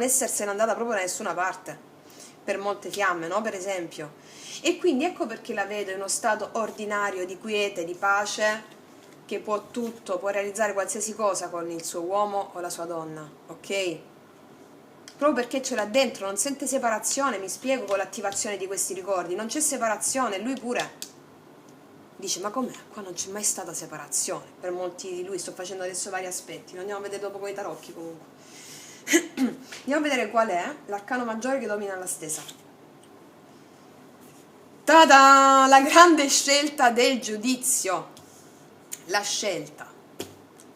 essersene andata proprio da nessuna parte, per molte fiamme, no? Per esempio. E quindi ecco perché la vedo in uno stato ordinario di quiete, di pace, che può tutto, può realizzare qualsiasi cosa con il suo uomo o la sua donna, ok? proprio perché ce l'ha dentro, non sente separazione, mi spiego, con l'attivazione di questi ricordi, non c'è separazione, lui pure dice ma com'è? Qua non c'è mai stata separazione, per molti di lui, sto facendo adesso vari aspetti, lo andiamo a vedere dopo con i tarocchi comunque. Andiamo a vedere qual è l'arcano maggiore che domina la stesa. Ta-da! La grande scelta del giudizio, la scelta.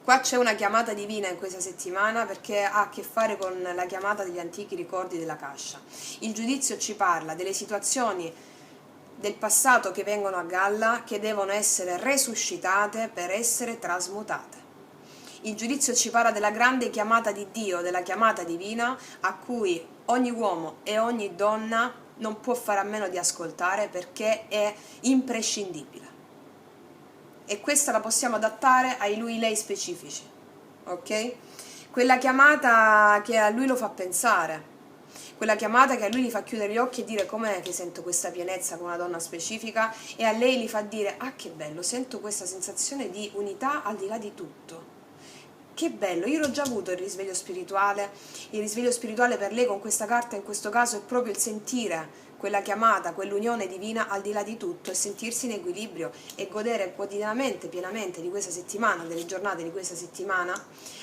Qua c'è una chiamata divina in questa settimana perché ha a che fare con la chiamata degli antichi ricordi della Kasha. Il giudizio ci parla delle situazioni del passato che vengono a galla, che devono essere resuscitate per essere trasmutate. Il giudizio ci parla della grande chiamata di Dio, della chiamata divina, a cui ogni uomo e ogni donna non può fare a meno di ascoltare perché è imprescindibile. E questa la possiamo adattare ai lui-lei specifici, ok? Quella chiamata che a lui lo fa pensare, quella chiamata che a lui gli fa chiudere gli occhi e dire com'è che sento questa pienezza con una donna specifica, e a lei gli fa dire ah che bello, sento questa sensazione di unità al di là di tutto. Che bello, io l'ho già avuto il risveglio spirituale per lei con questa carta in questo caso è proprio il sentire quella chiamata, quell'unione divina al di là di tutto e sentirsi in equilibrio e godere quotidianamente, pienamente di questa settimana, delle giornate di questa settimana,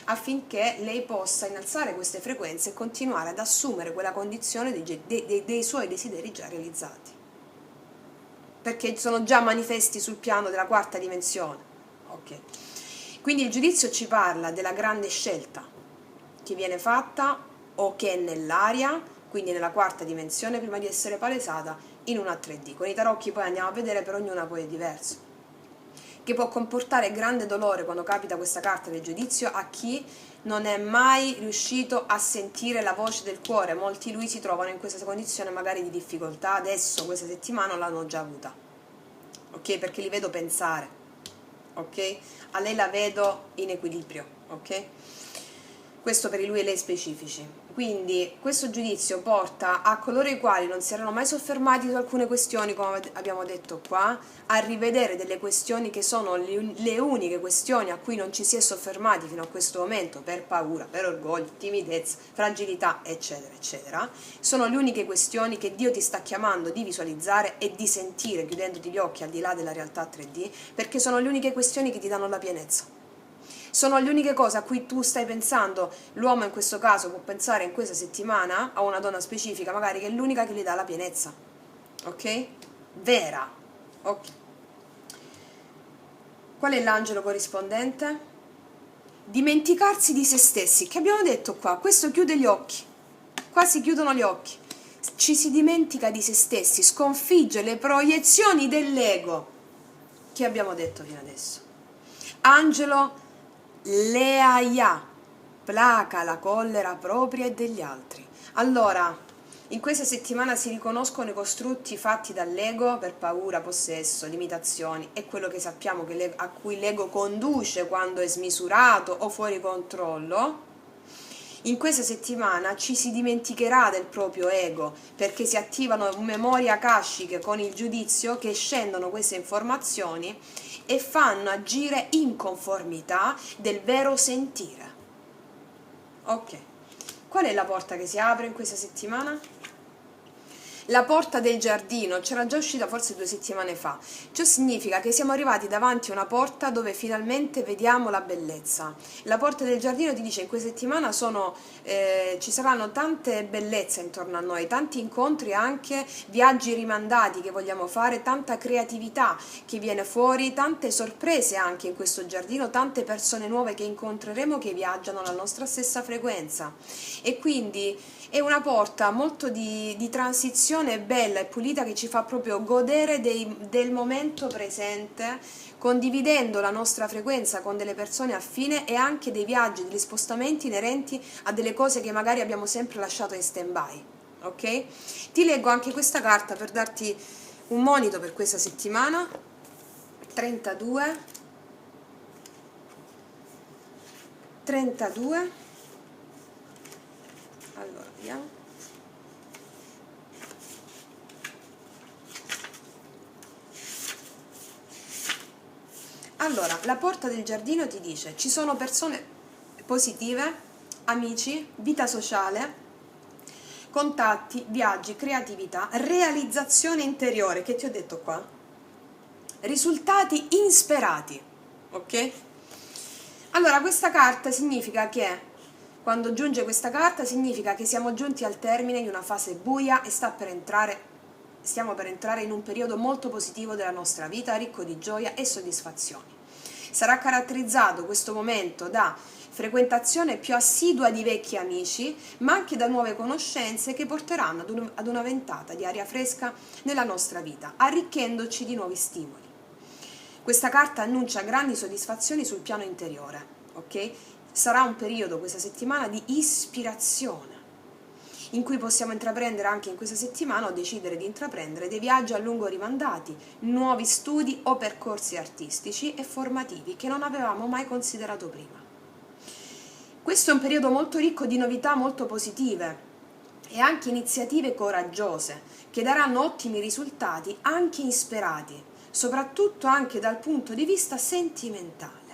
affinché lei possa innalzare queste frequenze e continuare ad assumere quella condizione dei suoi desideri già realizzati. Perché sono già manifesti sul piano della quarta dimensione. Ok. Quindi il giudizio ci parla della grande scelta che viene fatta o che è nell'aria, quindi nella quarta dimensione, prima di essere palesata in una 3D. Con i tarocchi poi andiamo a vedere, per ognuna poi è diverso. Che può comportare grande dolore quando capita questa carta del giudizio a chi non è mai riuscito a sentire la voce del cuore. Molti di lui si trovano in questa condizione magari di difficoltà, adesso questa settimana l'hanno già avuta, ok? Perché li vedo pensare, ok? A lei la vedo in equilibrio, ok? Questo per i lui e lei specifici. Quindi questo giudizio porta a coloro i quali non si erano mai soffermati su alcune questioni, come abbiamo detto qua, a rivedere delle questioni che sono le uniche questioni a cui non ci si è soffermati fino a questo momento, per paura, per orgoglio, timidezza, fragilità, eccetera, eccetera. Sono le uniche questioni che Dio ti sta chiamando di visualizzare e di sentire, chiudendoti gli occhi al di là della realtà 3D, perché sono le uniche questioni che ti danno la pienezza. Sono le uniche cose a cui tu stai pensando, l'uomo in questo caso può pensare in questa settimana a una donna specifica, magari che è l'unica che gli dà la pienezza, ok? Vera, ok? Qual è l'angelo corrispondente? Dimenticarsi di se stessi, che abbiamo detto qua, questo chiude gli occhi, qua si chiudono gli occhi, ci si dimentica di se stessi, sconfigge le proiezioni dell'ego, che abbiamo detto fino adesso. Angelo Leaia, placa la collera propria e degli altri. Allora, in questa settimana si riconoscono i costrutti fatti dall'ego per paura, possesso, limitazioni e quello che sappiamo che a cui l'ego conduce quando è smisurato o fuori controllo. In questa settimana ci si dimenticherà del proprio ego perché si attivano memorie akashiche con il giudizio che scendono queste informazioni e fanno agire in conformità del vero sentire. Ok, qual è la porta che si apre in questa settimana? La porta del giardino, c'era già uscita forse 2 settimane fa. Ciò significa che siamo arrivati davanti a una porta dove finalmente vediamo la bellezza. La porta del giardino ti dice in questa settimana ci saranno tante bellezze intorno a noi, tanti incontri, anche viaggi rimandati che vogliamo fare, tanta creatività che viene fuori, tante sorprese anche in questo giardino, tante persone nuove che incontreremo che viaggiano alla nostra stessa frequenza. E quindi è una porta molto di transizione bella e pulita che ci fa proprio godere del momento presente, condividendo la nostra frequenza con delle persone affine e anche dei viaggi, degli spostamenti inerenti a delle cose che magari abbiamo sempre lasciato in stand-by. Ok? Ti leggo anche questa carta per darti un monito per questa settimana. 32 allora, vediamo. Allora, la porta del giardino ti dice: ci sono persone positive, amici, vita sociale, contatti, viaggi, creatività, realizzazione interiore, che ti ho detto qua? Risultati insperati, ok? Allora, questa carta significa che, quando giunge questa carta, significa che siamo giunti al termine di una fase buia e stiamo per entrare in un periodo molto positivo della nostra vita, ricco di gioia e soddisfazioni. Sarà caratterizzato questo momento da frequentazione più assidua di vecchi amici, ma anche da nuove conoscenze che porteranno ad una ventata di aria fresca nella nostra vita, arricchendoci di nuovi stimoli. Questa carta annuncia grandi soddisfazioni sul piano interiore, ok? Sarà un periodo, questa settimana, di ispirazione, in cui possiamo intraprendere anche in questa settimana o decidere di intraprendere dei viaggi a lungo rimandati, nuovi studi o percorsi artistici e formativi che non avevamo mai considerato prima. Questo è un periodo molto ricco di novità molto positive e anche iniziative coraggiose che daranno ottimi risultati anche insperati, soprattutto anche dal punto di vista sentimentale.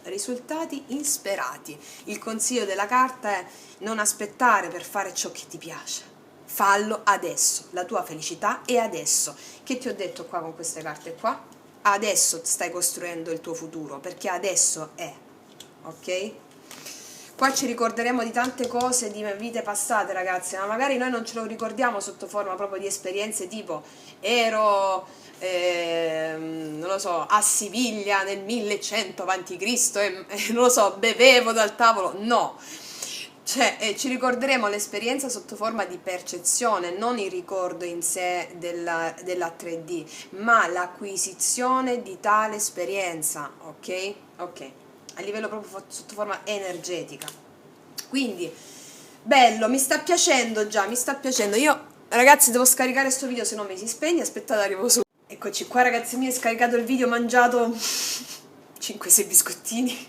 Risultati insperati. Il consiglio della carta è: non aspettare per fare ciò che ti piace, fallo adesso, la tua felicità è adesso. Che ti ho detto qua con queste carte qua? Adesso stai costruendo il tuo futuro, perché adesso è, ok? Qua ci ricorderemo di tante cose di vite passate, ragazzi, ma magari noi non ce lo ricordiamo sotto forma proprio di esperienze tipo ero, non lo so, a Siviglia nel 1100 a.C. e non lo so, bevevo dal tavolo. No, cioè ci ricorderemo l'esperienza sotto forma di percezione, non il ricordo in sé della 3D, ma l'acquisizione di tale esperienza, ok? Ok, a livello proprio sotto forma energetica. Quindi, bello, mi sta piacendo già, mi sta piacendo. Io, ragazzi, devo scaricare sto video, se no mi si spegne. Aspettate, arrivo su. Eccoci qua, ragazzi miei, scaricato il video, mangiato 5-6 biscottini.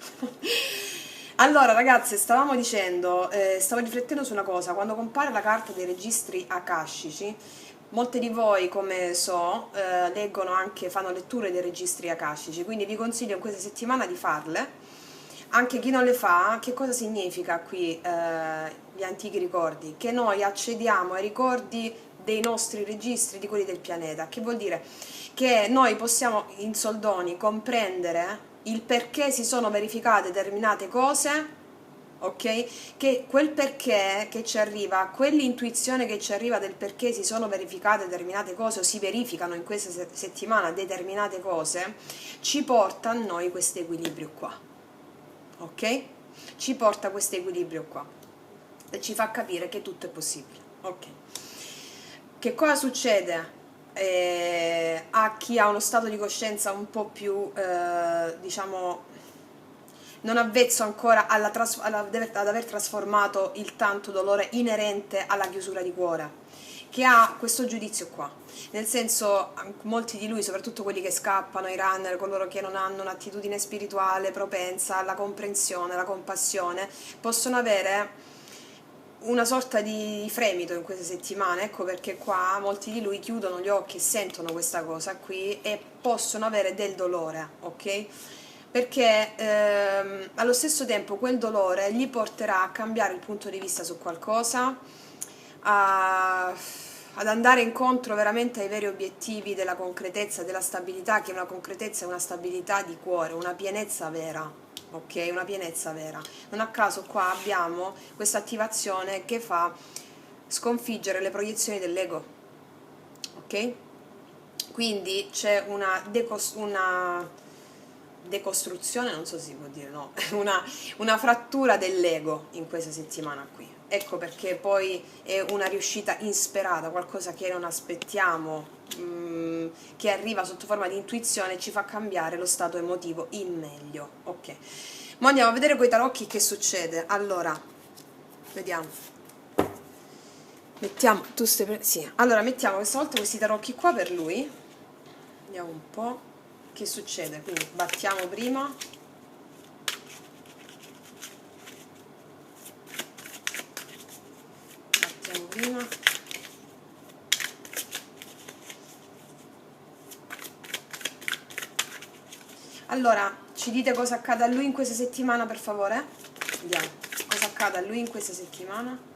Allora, ragazzi, stavamo dicendo, stavo riflettendo su una cosa. Quando compare la carta dei registri akashici, molte di voi, come so, leggono anche, fanno letture dei registri akashici, quindi vi consiglio in questa settimana di farle. Anche chi non le fa, che cosa significa qui gli antichi ricordi? Che noi accediamo ai ricordi dei nostri registri, di quelli del pianeta. Che vuol dire? Che noi possiamo, in soldoni, comprendere il perché si sono verificate determinate cose, ok? Che quel perché che ci arriva, quell'intuizione che ci arriva del perché si sono verificate determinate cose o si verificano in questa settimana determinate cose, ci porta a noi questo equilibrio qua. Ok? Ci porta a questo equilibrio qua e ci fa capire che tutto è possibile. Ok. Che cosa succede a chi ha uno stato di coscienza un po' più, diciamo, non avvezzo ancora ad aver trasformato il tanto dolore inerente alla chiusura di cuore, che ha questo giudizio qua, nel senso, molti di lui, soprattutto quelli che scappano, i runner, coloro che non hanno un'attitudine spirituale propensa alla comprensione, alla compassione, possono avere una sorta di fremito in queste settimane. Ecco perché qua molti di lui chiudono gli occhi e sentono questa cosa qui e possono avere del dolore, ok? Perché allo stesso tempo quel dolore gli porterà a cambiare il punto di vista su qualcosa, ad andare incontro veramente ai veri obiettivi della concretezza, della stabilità, che è una concretezza e una stabilità di cuore, una pienezza vera, ok? Una pienezza vera. Non a caso qua abbiamo questa attivazione che fa sconfiggere le proiezioni dell'ego, ok? Quindi c'è una decostruzione, non so se si può dire, no, una frattura dell'ego in questa settimana qui. Ecco perché poi è una riuscita insperata, qualcosa che non aspettiamo, che arriva sotto forma di intuizione e ci fa cambiare lo stato emotivo in meglio. Ok, ma andiamo a vedere con i tarocchi che succede. Allora, vediamo. Mettiamo, sì. Allora, mettiamo questa volta questi tarocchi qua per lui. Vediamo un po' che succede. Quindi battiamo prima. Battiamo prima. Allora, ci dite cosa accade a lui in questa settimana, per favore? Vediamo cosa accade a lui in questa settimana.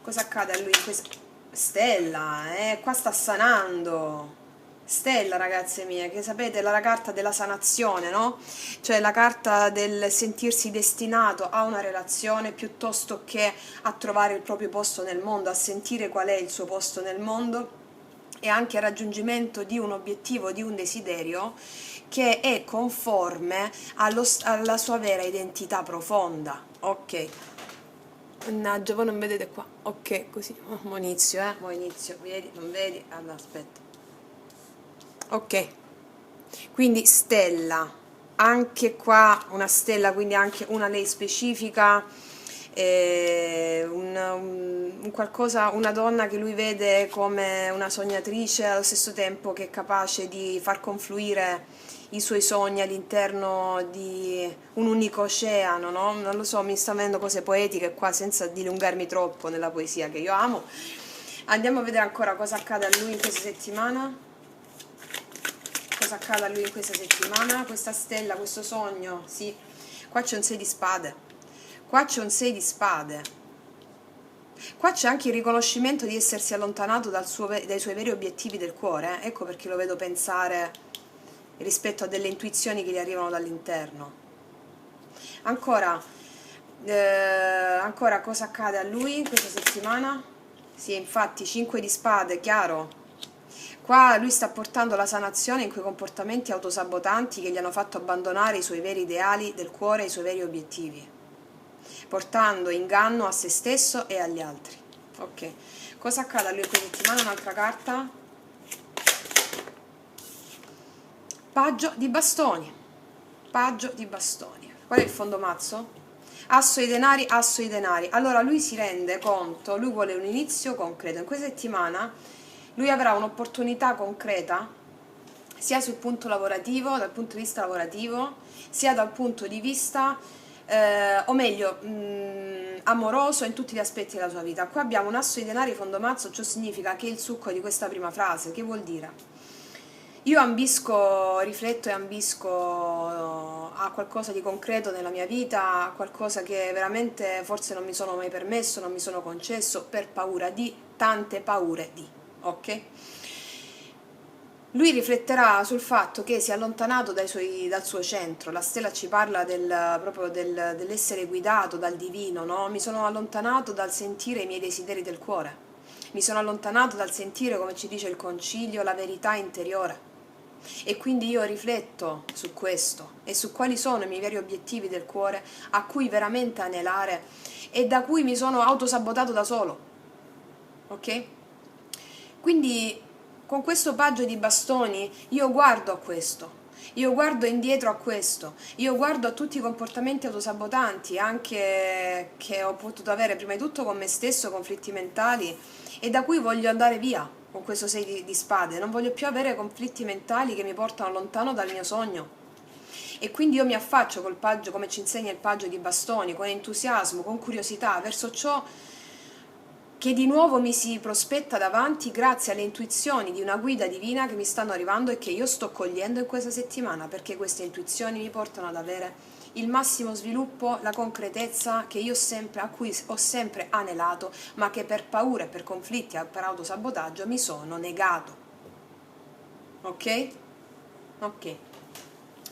cosa accade a lui in questa stella, qua sta sanando. Stella, ragazze mie, che sapete, la carta della sanazione, no? Cioè la carta del sentirsi destinato a una relazione piuttosto che a trovare il proprio posto nel mondo, a sentire qual è il suo posto nel mondo e anche al raggiungimento di un obiettivo, di un desiderio che è conforme alla sua vera identità profonda. Ok. Mannaggia, voi non vedete qua. Ok, così. Mo inizio, mo inizio. Vedi, non vedi? Allora, aspetta. Ok, quindi stella, anche qua una stella, quindi anche una lei specifica, un qualcosa, una donna che lui vede come una sognatrice allo stesso tempo che è capace di far confluire i suoi sogni all'interno di un unico oceano, no? Non lo so, mi sta venendo cose poetiche qua senza dilungarmi troppo nella poesia che io amo. Andiamo a vedere ancora cosa accade a lui in questa settimana. Cosa accade a lui in questa settimana? Questa stella, questo sogno, sì. Qua c'è un 6 di spade. Qua c'è un 6 di spade. Qua c'è anche il riconoscimento di essersi allontanato dai suoi veri obiettivi del cuore. Ecco perché lo vedo pensare rispetto a delle intuizioni che gli arrivano dall'interno. Ancora cosa accade a lui in questa settimana? Sì, infatti 5 di spade, chiaro. Qua lui sta portando la sanazione in quei comportamenti autosabotanti che gli hanno fatto abbandonare i suoi veri ideali del cuore e i suoi veri obiettivi, portando inganno a se stesso e agli altri. Ok, cosa accade a lui in questa settimana? Un'altra carta. Paggio di bastoni. Paggio di bastoni. Qual è il fondo mazzo? Asso i denari, asso i denari. Allora lui si rende conto, lui vuole un inizio concreto. In questa settimana lui avrà un'opportunità concreta sia sul punto lavorativo, dal punto di vista lavorativo, sia dal punto di vista, o meglio, amoroso in tutti gli aspetti della sua vita. Qua abbiamo un asso di denari fondo mazzo, ciò significa che è il succo di questa prima frase. Che vuol dire? Io ambisco, rifletto e ambisco a qualcosa di concreto nella mia vita, a qualcosa che veramente forse non mi sono mai permesso, non mi sono concesso per paura di, tante paure di, ok? Lui rifletterà sul fatto che si è allontanato dal suo centro. La stella ci parla proprio dell'essere guidato dal divino, no? Mi sono allontanato dal sentire i miei desideri del cuore. Mi sono allontanato dal sentire, come ci dice il concilio, la verità interiore. E quindi io rifletto su questo e su quali sono i miei veri obiettivi del cuore a cui veramente anelare e da cui mi sono autosabotato da solo. Ok? Quindi con questo paggio di bastoni io guardo a questo, io guardo indietro a questo, io guardo a tutti i comportamenti autosabotanti anche che ho potuto avere prima di tutto con me stesso, conflitti mentali, e da cui voglio andare via con questo 6 di spade. Non voglio più avere conflitti mentali che mi portano lontano dal mio sogno. E quindi io mi affaccio col paggio, come ci insegna il paggio di bastoni, con entusiasmo, con curiosità verso ciò che di nuovo mi si prospetta davanti grazie alle intuizioni di una guida divina che mi stanno arrivando e che io sto cogliendo in questa settimana, perché queste intuizioni mi portano ad avere il massimo sviluppo, la concretezza che io sempre, a cui ho sempre anelato, ma che per paura, per conflitti, per autosabotaggio mi sono negato. Ok? Ok.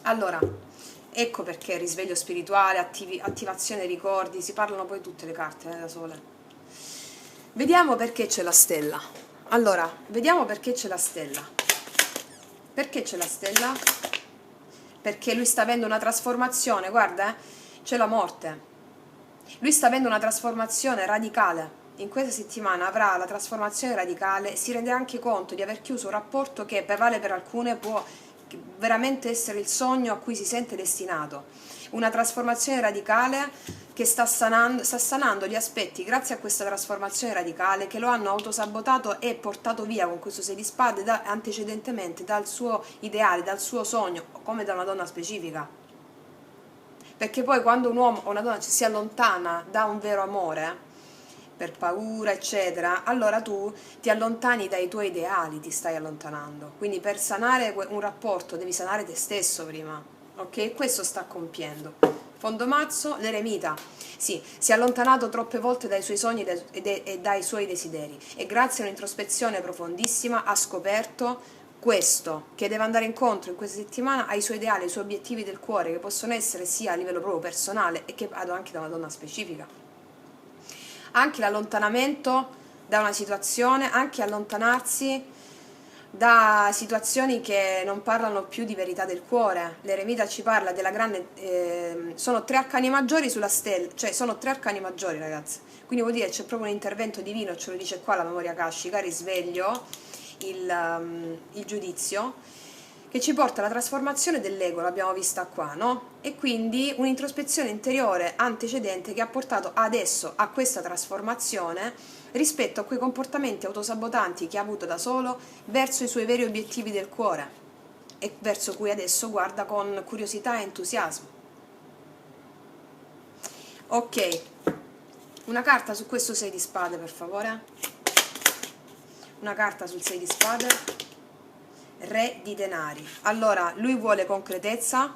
Allora, ecco perché risveglio spirituale, attivazione ricordi, si parlano poi tutte le carte da sole. Vediamo perché c'è la stella. Allora, vediamo perché c'è la stella. Perché c'è la stella? Perché lui sta avendo una trasformazione, guarda, c'è la morte. Lui sta avendo una trasformazione radicale. In questa settimana avrà la trasformazione radicale, si rende anche conto di aver chiuso un rapporto che vale per alcune, può veramente essere il sogno a cui si sente destinato. Una trasformazione radicale che sta sanando gli aspetti grazie a questa trasformazione radicale che lo hanno autosabotato e portato via con questo 6 di spade antecedentemente dal suo ideale, dal suo sogno, come da una donna specifica. Perché poi quando un uomo o una donna si allontana da un vero amore, per paura, eccetera, allora tu ti allontani dai tuoi ideali, ti stai allontanando. Quindi per sanare un rapporto devi sanare te stesso prima, ok? Questo sta compiendo. Fondomazzo, l'eremita. Sì, si è allontanato troppe volte dai suoi sogni e dai suoi desideri e grazie a un'introspezione profondissima ha scoperto questo, che deve andare incontro in questa settimana ai suoi ideali, ai suoi obiettivi del cuore, che possono essere sia a livello proprio personale e che vado anche da una donna specifica. Anche l'allontanamento da una situazione, anche allontanarsi da situazioni che non parlano più di verità del cuore. L'eremita ci parla della grande sono 3 arcani maggiori sulla stella, cioè sono 3 arcani maggiori, ragazzi, quindi vuol dire c'è proprio un intervento divino, ce lo dice qua la memoria akashica, risveglio, il giudizio, che ci porta alla trasformazione dell'ego, l'abbiamo vista qua, no? E quindi un'introspezione interiore antecedente che ha portato adesso a questa trasformazione rispetto a quei comportamenti autosabotanti che ha avuto da solo verso i suoi veri obiettivi del cuore e verso cui adesso guarda con curiosità e entusiasmo. Ok, una carta su questo 6 di spade, per favore. Una carta sul 6 di spade. Re di denari. Allora, lui vuole concretezza,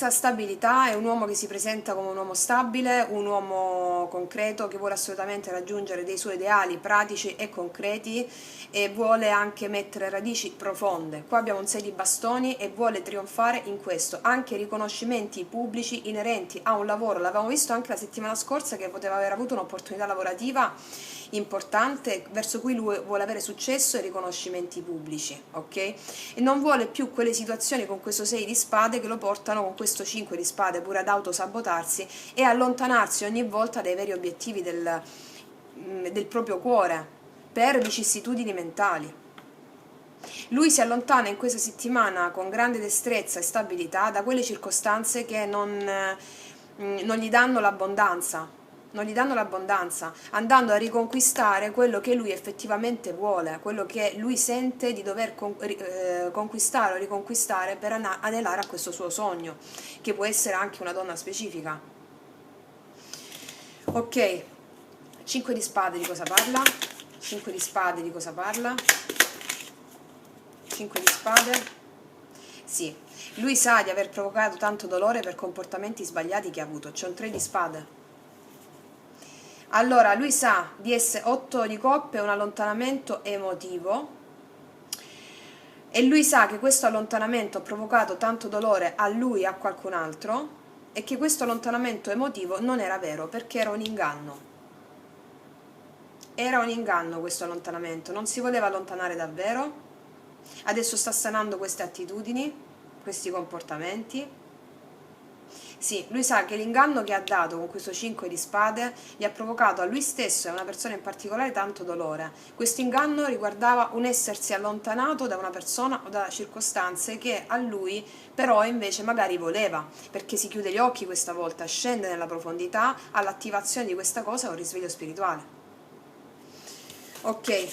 stabilità, è un uomo che si presenta come un uomo stabile, un uomo concreto che vuole assolutamente raggiungere dei suoi ideali pratici e concreti e vuole anche mettere radici profonde. Qua abbiamo un 6 di bastoni e vuole trionfare in questo, anche riconoscimenti pubblici inerenti a un lavoro, l'avevamo visto anche la settimana scorsa che poteva aver avuto un'opportunità lavorativa importante verso cui lui vuole avere successo e riconoscimenti pubblici, ok? E non vuole più quelle situazioni con questo 6 di spade che lo portano con questo 5 di spade pure ad autosabotarsi e allontanarsi ogni volta dai veri obiettivi del proprio cuore per vicissitudini mentali. Lui si allontana in questa settimana con grande destrezza e stabilità da quelle circostanze che non gli danno l'abbondanza, andando a riconquistare quello che lui effettivamente vuole, quello che lui sente di dover conquistare o riconquistare per anelare a questo suo sogno, che può essere anche una donna specifica. Ok, 5 di spade di cosa parla? 5 di spade di cosa parla? 5 di spade. Sì, lui sa di aver provocato tanto dolore per comportamenti sbagliati che ha avuto. C'è un 3 di spade. Allora, lui sa di essere 8 di coppe, un allontanamento emotivo, e lui sa che questo allontanamento ha provocato tanto dolore a lui e a qualcun altro e che questo allontanamento emotivo non era vero perché era un inganno. Era un inganno questo allontanamento, non si voleva allontanare davvero. Adesso sta sanando queste attitudini, questi comportamenti. Sì, lui sa che l'inganno che ha dato con questo 5 di spade gli ha provocato a lui stesso e a una persona in particolare tanto dolore. Questo inganno riguardava un essersi allontanato da una persona o da circostanze che a lui però invece magari voleva, perché si chiude gli occhi questa volta, scende nella profondità, all'attivazione di questa cosa è un risveglio spirituale. Ok,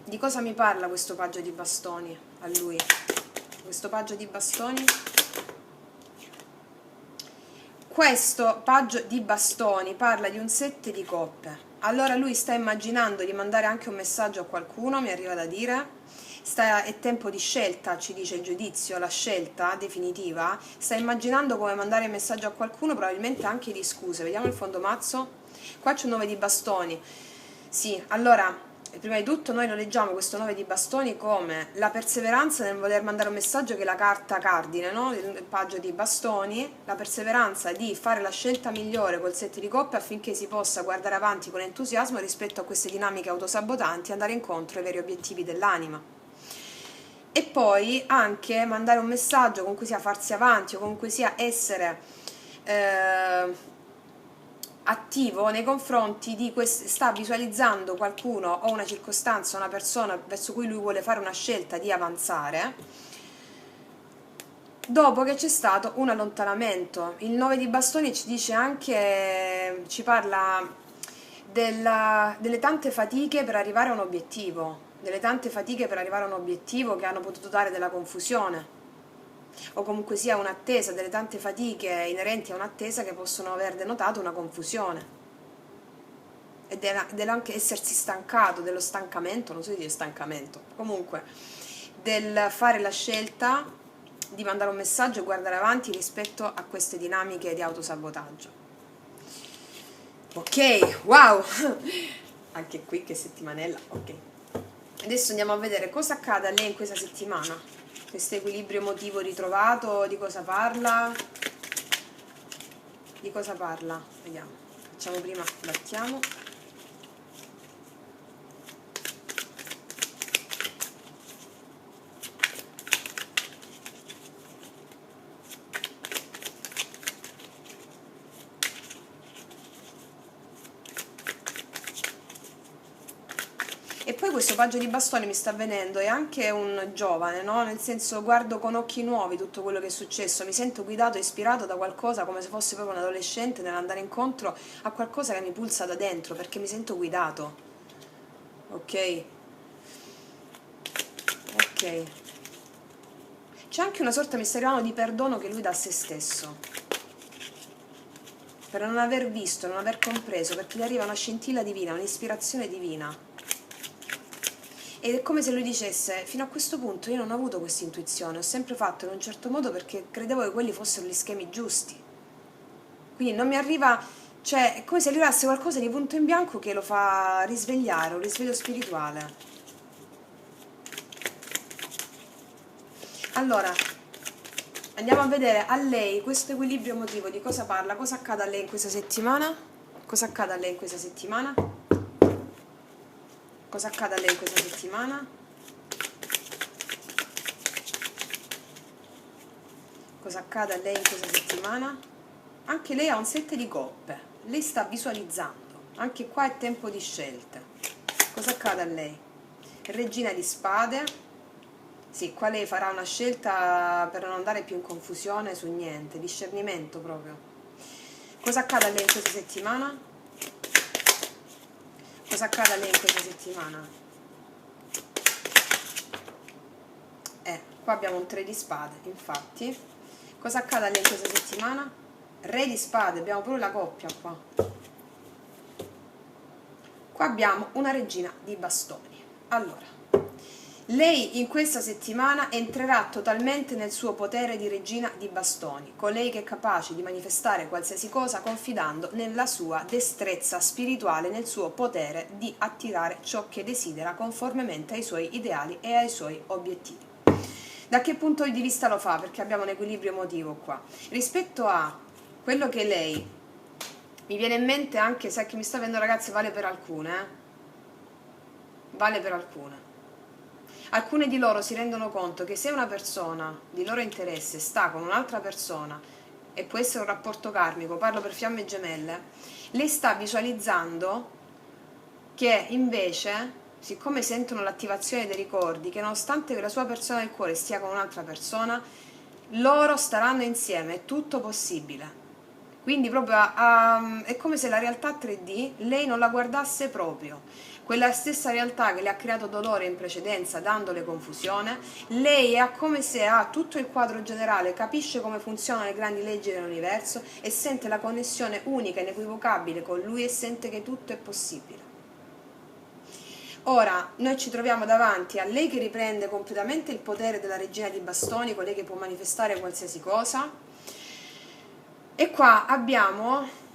di cosa mi parla questo paggio di bastoni a lui? Questo paggio di bastoni? Questo paggio di bastoni parla di un 7 di coppe. Allora lui sta immaginando di mandare anche un messaggio a qualcuno, mi arriva da dire. È tempo di scelta, ci dice il giudizio, la scelta definitiva. Sta immaginando come mandare un messaggio a qualcuno, probabilmente anche di scuse. Vediamo il fondomazzo. Qua c'è un 9 di bastoni. Sì, allora, prima di tutto noi lo leggiamo questo 9 di bastoni come la perseveranza nel voler mandare un messaggio, che è la carta cardine, no? Il paggio di bastoni, la perseveranza di fare la scelta migliore col 7 di coppe affinché si possa guardare avanti con entusiasmo rispetto a queste dinamiche autosabotanti e andare incontro ai veri obiettivi dell'anima. E poi anche mandare un messaggio, comunque sia farsi avanti o comunque sia essere attivo nei confronti di sta visualizzando qualcuno o una circostanza, una persona verso cui lui vuole fare una scelta di avanzare dopo che c'è stato un allontanamento. Il 9 di bastoni ci dice anche, ci parla delle tante fatiche per arrivare a un obiettivo, che hanno potuto dare della confusione o comunque sia un'attesa, delle tante fatiche inerenti a un'attesa che possono aver denotato una confusione e dell'anche essersi stancato, dello stancamento, non so dire stancamento, comunque del fare la scelta di mandare un messaggio e guardare avanti rispetto a queste dinamiche di autosabotaggio. Ok, wow! Anche qui che settimanella, ok. Adesso andiamo a vedere cosa accade a lei in questa settimana. Questo equilibrio emotivo ritrovato, di cosa parla? Di cosa parla? Vediamo. Facciamo prima, battiamo. E poi questo paggio di bastoni mi sta avvenendo, è anche un giovane, no? Nel senso, guardo con occhi nuovi tutto quello che è successo, mi sento guidato e ispirato da qualcosa, come se fosse proprio un adolescente nell'andare incontro a qualcosa che mi pulsa da dentro, perché mi sento guidato. Ok? Ok. C'è anche una sorta misteriale di perdono che lui dà a se stesso, per non aver visto, non aver compreso, perché gli arriva una scintilla divina, un'ispirazione divina. Ed è come se lui dicesse, fino a questo punto io non ho avuto questa intuizione, ho sempre fatto in un certo modo perché credevo che quelli fossero gli schemi giusti. Quindi non mi arriva, cioè è come se arrivasse qualcosa di punto in bianco che lo fa risvegliare, un risveglio spirituale. Allora, andiamo a vedere a lei questo equilibrio emotivo, di cosa parla, cosa accade a lei in questa settimana? Cosa accade a lei in questa settimana? Cosa accade a lei in questa settimana? Cosa accade a lei in questa settimana? Anche lei ha un 7 di coppe, lei sta visualizzando, anche qua è tempo di scelte. Cosa accade a lei? Regina di spade, sì, qua lei farà una scelta per non andare più in confusione su niente, discernimento proprio. Cosa accade a lei in questa settimana? Cosa accade a lei in questa settimana? Qua abbiamo un 3 di spade, infatti. Cosa accade a lei in questa settimana? Re di spade, abbiamo pure la coppia qua. Qua abbiamo una regina di bastoni. Allora, lei in questa settimana entrerà totalmente nel suo potere di regina di bastoni, colei che è capace di manifestare qualsiasi cosa confidando nella sua destrezza spirituale, nel suo potere di attirare ciò che desidera conformemente ai suoi ideali e ai suoi obiettivi. Da che punto di vista lo fa? Perché abbiamo un equilibrio emotivo qua. Rispetto a quello che lei, mi viene in mente anche, sai che mi sta avendo ragazzi, vale per alcune, vale per alcune. Alcune di loro si rendono conto che se una persona di loro interesse sta con un'altra persona, e può essere un rapporto karmico, parlo per fiamme gemelle, lei sta visualizzando che invece, siccome sentono l'attivazione dei ricordi, che nonostante che la sua persona del cuore stia con un'altra persona, loro staranno insieme, è tutto possibile. Quindi proprio è come se la realtà 3D lei non la guardasse proprio. Quella stessa realtà che le ha creato dolore in precedenza, dandole confusione, lei è come se ha tutto il quadro generale, capisce come funzionano le grandi leggi dell'universo e sente la connessione unica, inequivocabile con lui e sente che tutto è possibile. Ora, noi ci troviamo davanti a lei che riprende completamente il potere della regina di bastoni, colei che può manifestare qualsiasi cosa, e qua abbiamo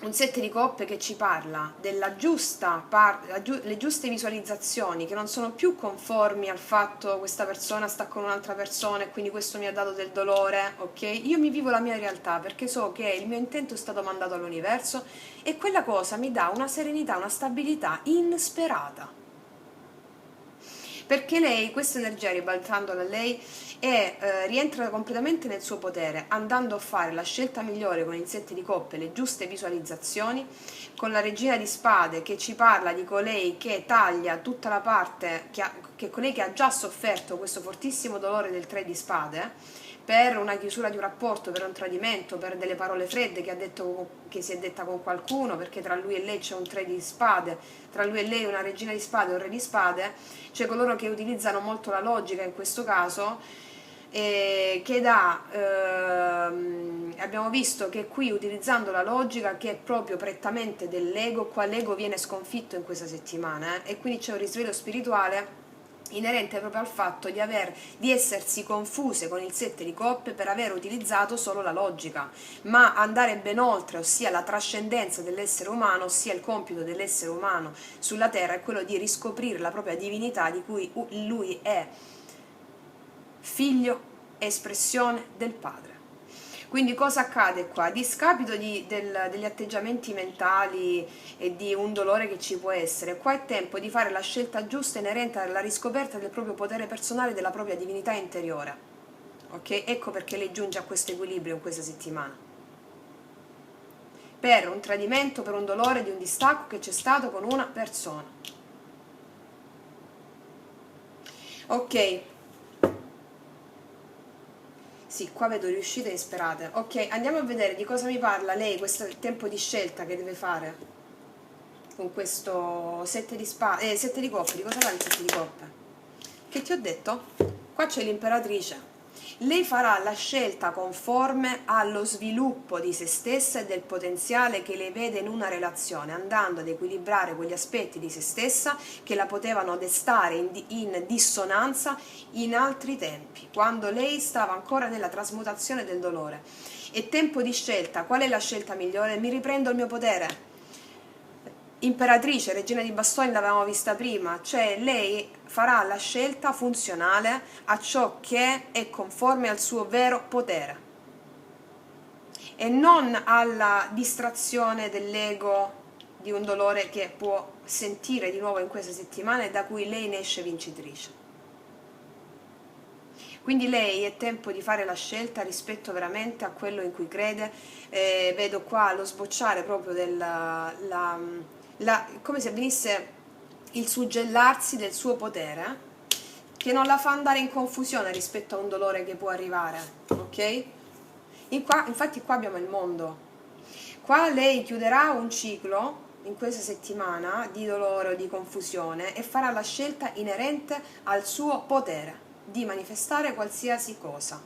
un 7 di coppe che ci parla della le giuste visualizzazioni che non sono più conformi al fatto che questa persona sta con un'altra persona e quindi questo mi ha dato del dolore, ok? Io mi vivo la mia realtà perché so che il mio intento è stato mandato all'universo e quella cosa mi dà una serenità, una stabilità insperata. Perché lei, questa energia ribaltandola a lei, rientra completamente nel suo potere, andando a fare la scelta migliore con il 7 di coppe, le giuste visualizzazioni, con la regina di spade che ci parla di colei che taglia tutta la parte, che colei che ha già sofferto questo fortissimo dolore del 3 di spade, per una chiusura di un rapporto, per un tradimento, per delle parole fredde che si è detta con qualcuno, perché tra lui e lei c'è un 3 di spade, tra lui e lei una regina di spade e un re di spade, c'è coloro che utilizzano molto la logica in questo caso, che abbiamo visto che qui utilizzando la logica che è proprio prettamente dell'ego, qua l'ego viene sconfitto in questa settimana e quindi c'è un risveglio spirituale inerente proprio al fatto di essersi confuse con il 7 di coppe per aver utilizzato solo la logica, ma andare ben oltre, ossia la trascendenza dell'essere umano, ossia il compito dell'essere umano sulla terra è quello di riscoprire la propria divinità di cui lui è figlio, espressione del Padre. Quindi cosa accade qua? A discapito degli atteggiamenti mentali e di un dolore che ci può essere, qua è tempo di fare la scelta giusta inerente alla riscoperta del proprio potere personale e della propria divinità interiore. Ok? Ecco perché lei giunge a questo equilibrio in questa settimana. Per un tradimento, per un dolore di un distacco che c'è stato con una persona. Ok. Sì, qua vedo riuscite disperate. Ok, andiamo a vedere di cosa mi parla lei, questo è il tempo di scelta che deve fare con questo 7 di coppe. Di cosa parla il 7 di coppe? Che ti ho detto? Qua c'è l'imperatrice. Lei farà la scelta conforme allo sviluppo di se stessa e del potenziale che lei vede in una relazione, andando ad equilibrare quegli aspetti di se stessa che la potevano destare in dissonanza in altri tempi, quando lei stava ancora nella trasmutazione del dolore. È tempo di scelta. Qual è la scelta migliore? Mi riprendo il mio potere. Imperatrice, regina di bastoni l'avevamo vista prima, cioè lei farà la scelta funzionale a ciò che è conforme al suo vero potere e non alla distrazione dell'ego di un dolore che può sentire di nuovo in questa settimana e da cui lei ne esce vincitrice. Quindi lei è tempo di fare la scelta rispetto veramente a quello in cui crede. Vedo qua lo sbocciare proprio come se venisse il suggellarsi del suo potere, che non la fa andare in confusione rispetto a un dolore che può arrivare, ok? Infatti qua abbiamo il mondo. Qua lei chiuderà un ciclo in questa settimana di dolore o di confusione e farà la scelta inerente al suo potere di manifestare qualsiasi cosa.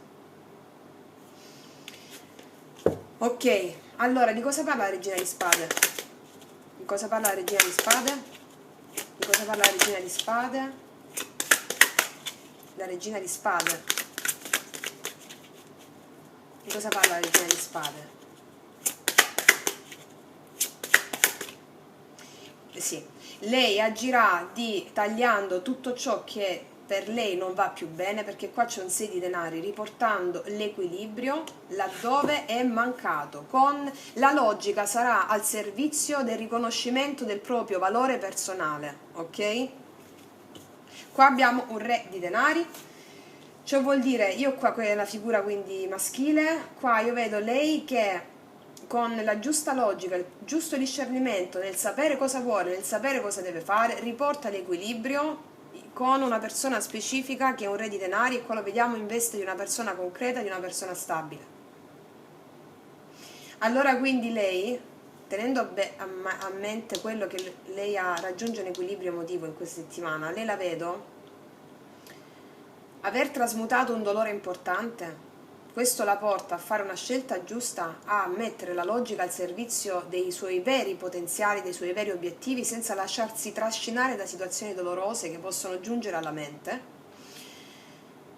Ok, allora di cosa parla la regina di spade? Di cosa parla la regina di spade? Di cosa parla la regina di spade? La regina di spade. Di cosa parla la regina di spade? Sì, lei agirà tagliando tutto ciò che per lei non va più bene, perché qua c'è un 6 di denari, riportando l'equilibrio laddove è mancato. Con la logica sarà al servizio del riconoscimento del proprio valore personale, ok? Qua abbiamo un re di denari. Ciò vuol dire, io qua è la figura quindi maschile, qua io vedo lei che con la giusta logica, il giusto discernimento nel sapere cosa vuole, nel sapere cosa deve fare, riporta l'equilibrio con una persona specifica che è un re di denari, e qua lo vediamo in veste di una persona concreta, di una persona stabile. Allora quindi lei, tenendo a mente quello che lei raggiunge un equilibrio emotivo in questa settimana, lei la vedo aver trasmutato un dolore importante. Questo la porta a fare una scelta giusta, a mettere la logica al servizio dei suoi veri potenziali, dei suoi veri obiettivi, senza lasciarsi trascinare da situazioni dolorose che possono giungere alla mente.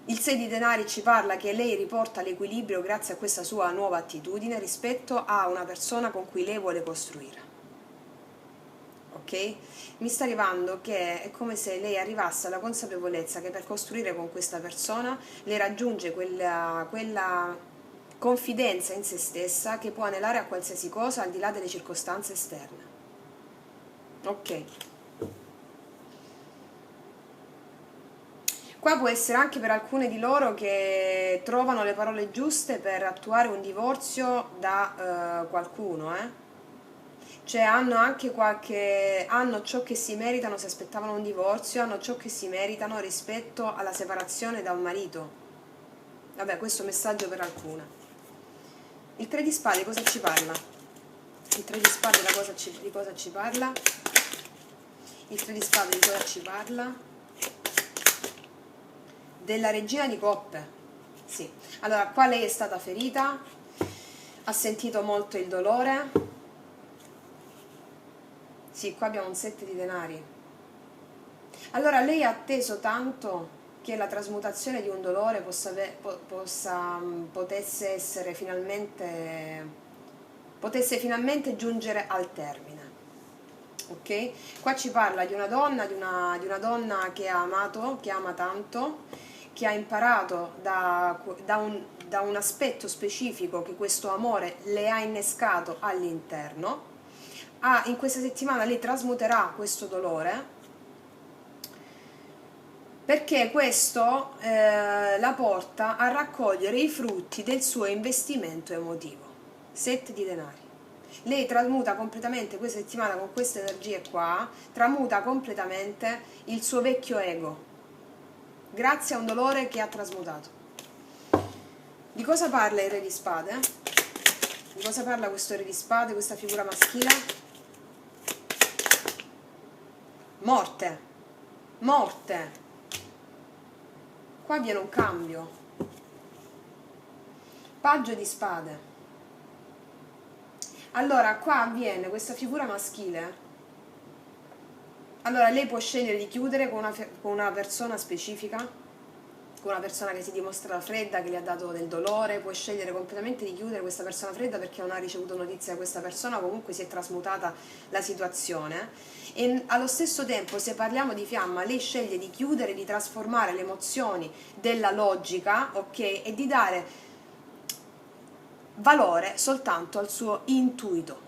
Il 6 di denari ci parla che lei riporta l'equilibrio grazie a questa sua nuova attitudine rispetto a una persona con cui lei vuole costruire. Ok? Mi sta arrivando che è come se lei arrivasse alla consapevolezza che per costruire con questa persona lei raggiunge quella confidenza in se stessa che può anelare a qualsiasi cosa al di là delle circostanze esterne. Ok. Qua può essere anche per alcune di loro che trovano le parole giuste per attuare un divorzio da qualcuno, Cioè hanno ciò che si meritano se aspettavano un divorzio, hanno ciò che si meritano rispetto alla separazione da un marito. Vabbè, questo messaggio per alcune. Il 3 di spade cosa ci parla? Il 3 di spade di cosa ci parla? Il 3 di spade di cosa ci parla? Della regina di coppe. Sì. Allora, qua lei è stata ferita, ha sentito molto il dolore. Sì, qua abbiamo un 7 di denari. Allora lei ha atteso tanto che la trasmutazione di un dolore potesse finalmente giungere al termine. Ok? Qua ci parla di una donna, di una donna che ha amato, che ama tanto, che ha imparato da un aspetto specifico che questo amore le ha innescato all'interno. In questa settimana lei trasmuterà questo dolore, perché questo la porta a raccogliere i frutti del suo investimento emotivo. 7 di denari. Lei tramuta completamente questa settimana, con queste energie qua, tramuta completamente il suo vecchio ego, grazie a un dolore che ha trasmutato. Di cosa parla il Re di Spade? Di cosa parla questo Re di Spade, questa figura maschile? Morte. Morte. Qua viene un cambio. Paggio di Spade. Allora, qua avviene questa figura maschile. Allora, lei può scegliere di chiudere con una persona specifica, con una persona che si dimostra fredda, che le ha dato del dolore. Può scegliere completamente di chiudere questa persona fredda perché non ha ricevuto notizie da questa persona, comunque si è trasmutata la situazione. E allo stesso tempo, se parliamo di fiamma, lei sceglie di chiudere, di trasformare le emozioni della logica, ok, e di dare valore soltanto al suo intuito.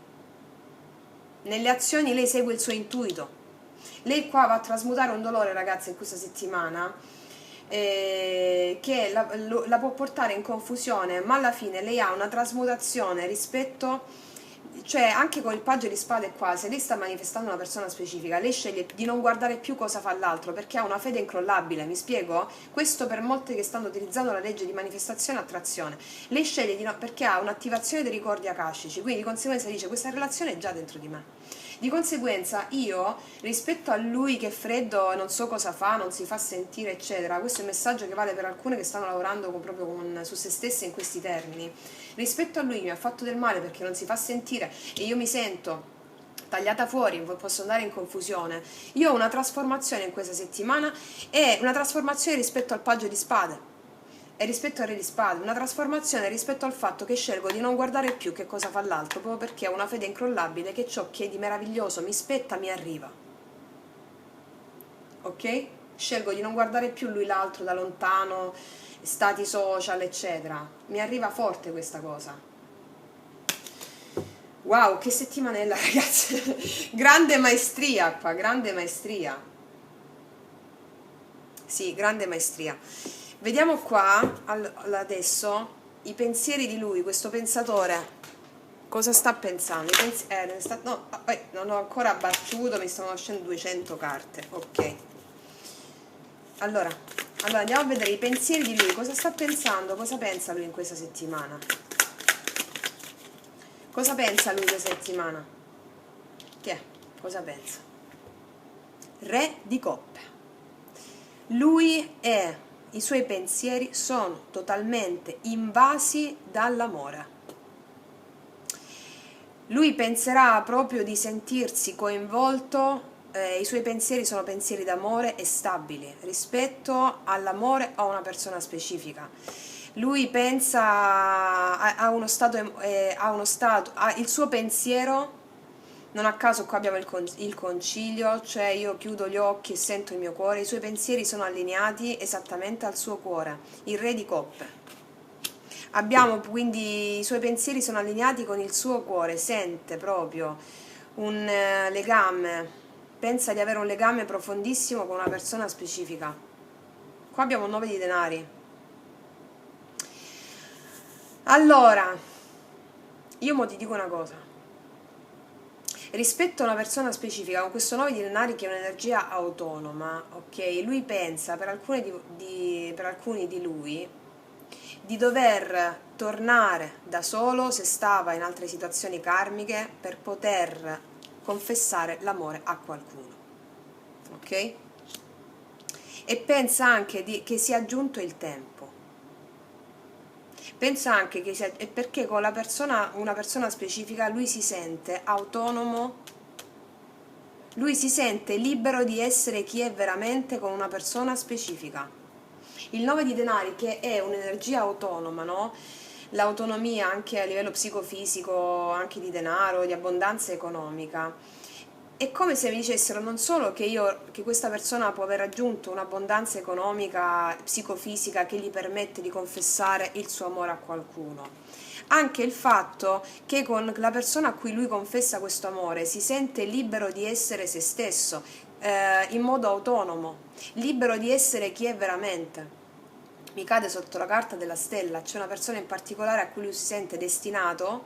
Nelle azioni lei segue il suo intuito. Lei qua va a trasmutare un dolore, ragazzi, in questa settimana, che la può portare in confusione, ma alla fine lei ha una trasmutazione rispetto, cioè anche con il paggio di spade qua, se lei sta manifestando una persona specifica, lei sceglie di non guardare più cosa fa l'altro, perché ha una fede incrollabile. Mi spiego? Questo per molti che stanno utilizzando la legge di manifestazione e attrazione. Lei sceglie di no, perché ha un'attivazione dei ricordi akashici, quindi di conseguenza dice: questa relazione è già dentro di me. Di conseguenza io, rispetto a lui che è freddo e non so cosa fa, non si fa sentire, eccetera, questo è un messaggio che vale per alcune che stanno lavorando su se stesse in questi termini. Rispetto a lui mi ha fatto del male perché non si fa sentire e io mi sento tagliata fuori, posso andare in confusione. Io ho una trasformazione in questa settimana, e una trasformazione rispetto al paggio di spade e rispetto al Re di Spade, una trasformazione rispetto al fatto che scelgo di non guardare più che cosa fa l'altro, proprio perché ho una fede incrollabile che ciò che di meraviglioso mi spetta mi arriva. Ok? Scelgo di non guardare più lui l'altro da lontano, stati social, eccetera. Mi arriva forte questa cosa. Wow, che settimanella, ragazzi! Grande maestria qua, grande maestria. Sì, grande maestria. Vediamo qua adesso i pensieri di lui, questo pensatore. Cosa sta pensando? No, non ho ancora battuto, mi stanno uscendo 200 carte. Ok. Allora andiamo a vedere i pensieri di lui. Cosa sta pensando? Cosa pensa lui in questa settimana? Cosa pensa lui questa settimana? Che è? Cosa pensa? Re di coppe. Lui e i suoi pensieri sono totalmente invasi dall'amore. Lui penserà proprio di sentirsi coinvolto, i suoi pensieri sono pensieri d'amore e stabili rispetto all'amore a una persona specifica. Lui pensa a uno stato, il suo pensiero. Non a caso qua abbiamo il concilio, cioè io chiudo gli occhi e sento il mio cuore, i suoi pensieri sono allineati esattamente al suo cuore, il Re di coppe. Abbiamo quindi, i suoi pensieri sono allineati con il suo cuore, sente proprio un legame, pensa di avere un legame profondissimo con una persona specifica. Qua abbiamo 9 di denari. Allora, io mo ti dico una cosa. Rispetto a una persona specifica, con questo 9 di denari che è un'energia autonoma, ok? Lui pensa, per alcuni di lui, di dover tornare da solo se stava in altre situazioni karmiche per poter confessare l'amore a qualcuno, ok? E pensa anche che sia giunto il tempo. Pensa anche che è perché con una persona specifica lui si sente autonomo Lui si sente libero di essere chi è veramente con una persona specifica. Il 9 di denari, che è un'energia autonoma, no? L'autonomia anche a livello psicofisico, anche di denaro, di abbondanza economica. È come se mi dicessero non solo che questa persona può aver raggiunto un'abbondanza economica, psicofisica che gli permette di confessare il suo amore a qualcuno, anche il fatto che con la persona a cui lui confessa questo amore si sente libero di essere se stesso, in modo autonomo, libero di essere chi è veramente. Mi cade sotto la carta della stella, c'è una persona in particolare a cui lui si sente destinato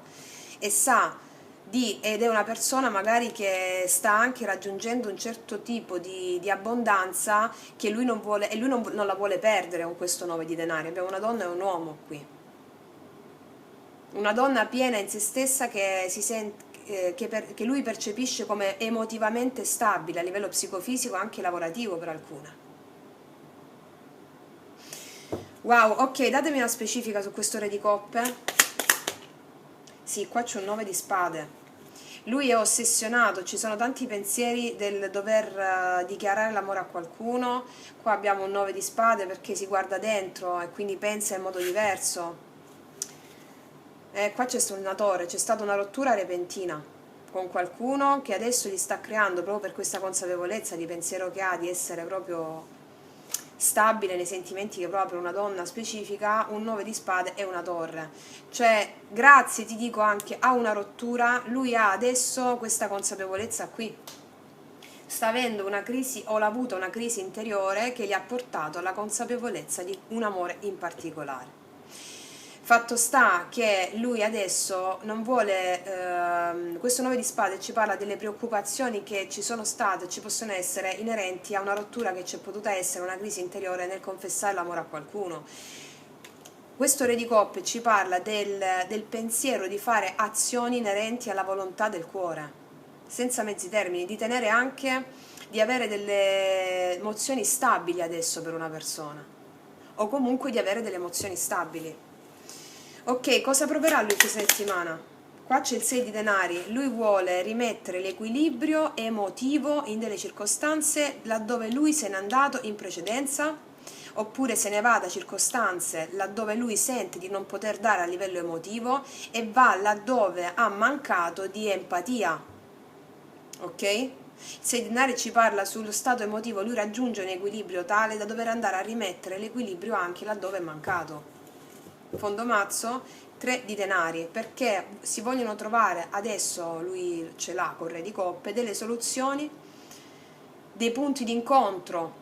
e sa ed è una persona magari che sta anche raggiungendo un certo tipo di abbondanza che lui non vuole, e lui non la vuole perdere con questo 9 di denari. Abbiamo una donna e un uomo qui, una donna piena in se stessa che si sente, che lui percepisce come emotivamente stabile a livello psicofisico e anche lavorativo per alcune. Wow, ok, datemi una specifica su questo re di coppe. Sì, qua c'è un 9 di spade. Lui è ossessionato, ci sono tanti pensieri del dover dichiarare l'amore a qualcuno. Qua abbiamo un 9 di spade perché si guarda dentro e quindi pensa in modo diverso. Qua c'è c'è stata una rottura repentina con qualcuno che adesso gli sta creando, proprio per questa consapevolezza di pensiero che ha, di essere proprio stabile nei sentimenti che prova per una donna specifica, un 9 di spade e una torre. Cioè, grazie, ti dico, anche a una rottura, lui ha adesso questa consapevolezza qui. Sta avendo una crisi, o l'ha avuto una crisi interiore che gli ha portato alla consapevolezza di un amore in particolare. Fatto sta che lui adesso non vuole, questo 9 di spade ci parla delle preoccupazioni che ci sono state, ci possono essere inerenti a una rottura che c'è potuta essere, una crisi interiore nel confessare l'amore a qualcuno. Questo re di coppe ci parla del pensiero di fare azioni inerenti alla volontà del cuore, senza mezzi termini, di tenere anche, di avere delle emozioni stabili adesso per una persona, o comunque di avere delle emozioni stabili. Ok, cosa proverà lui questa settimana? Qua c'è il 6 di denari, lui vuole rimettere l'equilibrio emotivo in delle circostanze laddove lui se n'è andato in precedenza, oppure se ne va da circostanze laddove lui sente di non poter dare a livello emotivo e va laddove ha mancato di empatia. Ok? Il 6 di denari ci parla sullo stato emotivo, lui raggiunge un equilibrio tale da dover andare a rimettere l'equilibrio anche laddove è mancato. Fondo mazzo, 3 di denari, perché si vogliono trovare, adesso lui ce l'ha con re di coppe, delle soluzioni, dei punti di incontro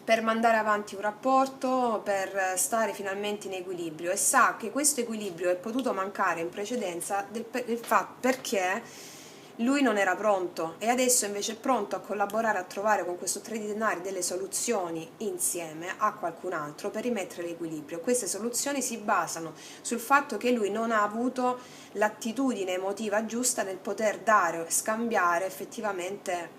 per mandare avanti un rapporto, per stare finalmente in equilibrio, e sa che questo equilibrio è potuto mancare in precedenza perché lui non era pronto, e adesso invece è pronto a collaborare, a trovare con questo 3 di denari delle soluzioni insieme a qualcun altro per rimettere l'equilibrio. Queste soluzioni si basano sul fatto che lui non ha avuto l'attitudine emotiva giusta nel poter dare, scambiare effettivamente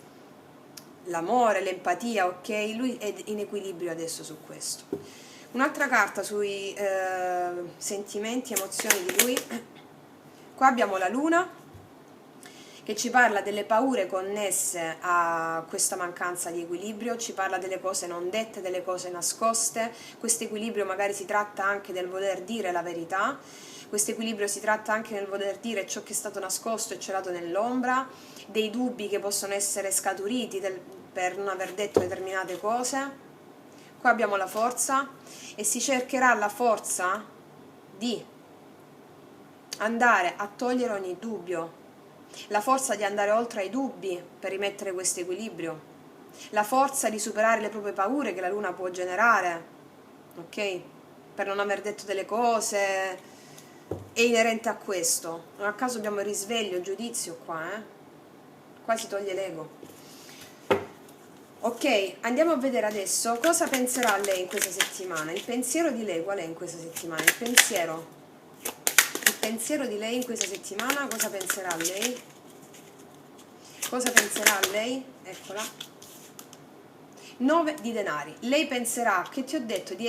l'amore, l'empatia, ok? Lui è in equilibrio adesso su questo. Un'altra carta sui sentimenti, emozioni di lui. Qua abbiamo la luna, che ci parla delle paure connesse a questa mancanza di equilibrio, ci parla delle cose non dette, delle cose nascoste. Questo equilibrio magari si tratta anche del voler dire la verità, questo equilibrio si tratta anche nel voler dire ciò che è stato nascosto e celato nell'ombra, dei dubbi che possono essere scaturiti per non aver detto determinate cose. Qua abbiamo la forza, e si cercherà la forza di andare a togliere ogni dubbio, la forza di andare oltre ai dubbi per rimettere questo equilibrio, la forza di superare le proprie paure che la luna può generare, ok? Per non aver detto delle cose, è inerente a questo. Non a caso abbiamo il risveglio, giudizio qua, qua si toglie l'ego. Ok, andiamo a vedere adesso cosa penserà lei in questa settimana. Il pensiero di lei qual è in questa settimana? Il pensiero di lei in questa settimana, cosa penserà lei? Cosa penserà lei? Eccola. 9 di denari. Lei penserà che ti ho detto di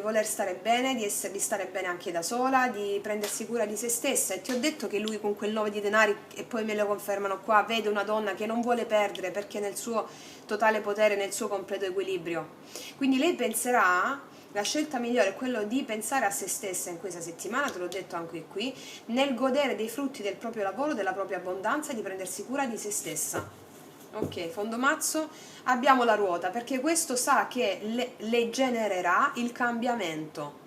voler stare bene, di stare bene anche da sola, di prendersi cura di se stessa, e ti ho detto che lui con quel 9 di denari, e poi me lo confermano qua, vede una donna che non vuole perdere perché è nel suo totale potere, nel suo completo equilibrio. Quindi lei penserà, la scelta migliore è quello di pensare a se stessa in questa settimana, te l'ho detto anche qui, nel godere dei frutti del proprio lavoro, della propria abbondanza, di prendersi cura di se stessa. Ok, fondo mazzo, abbiamo la ruota, perché questo sa che le genererà il cambiamento.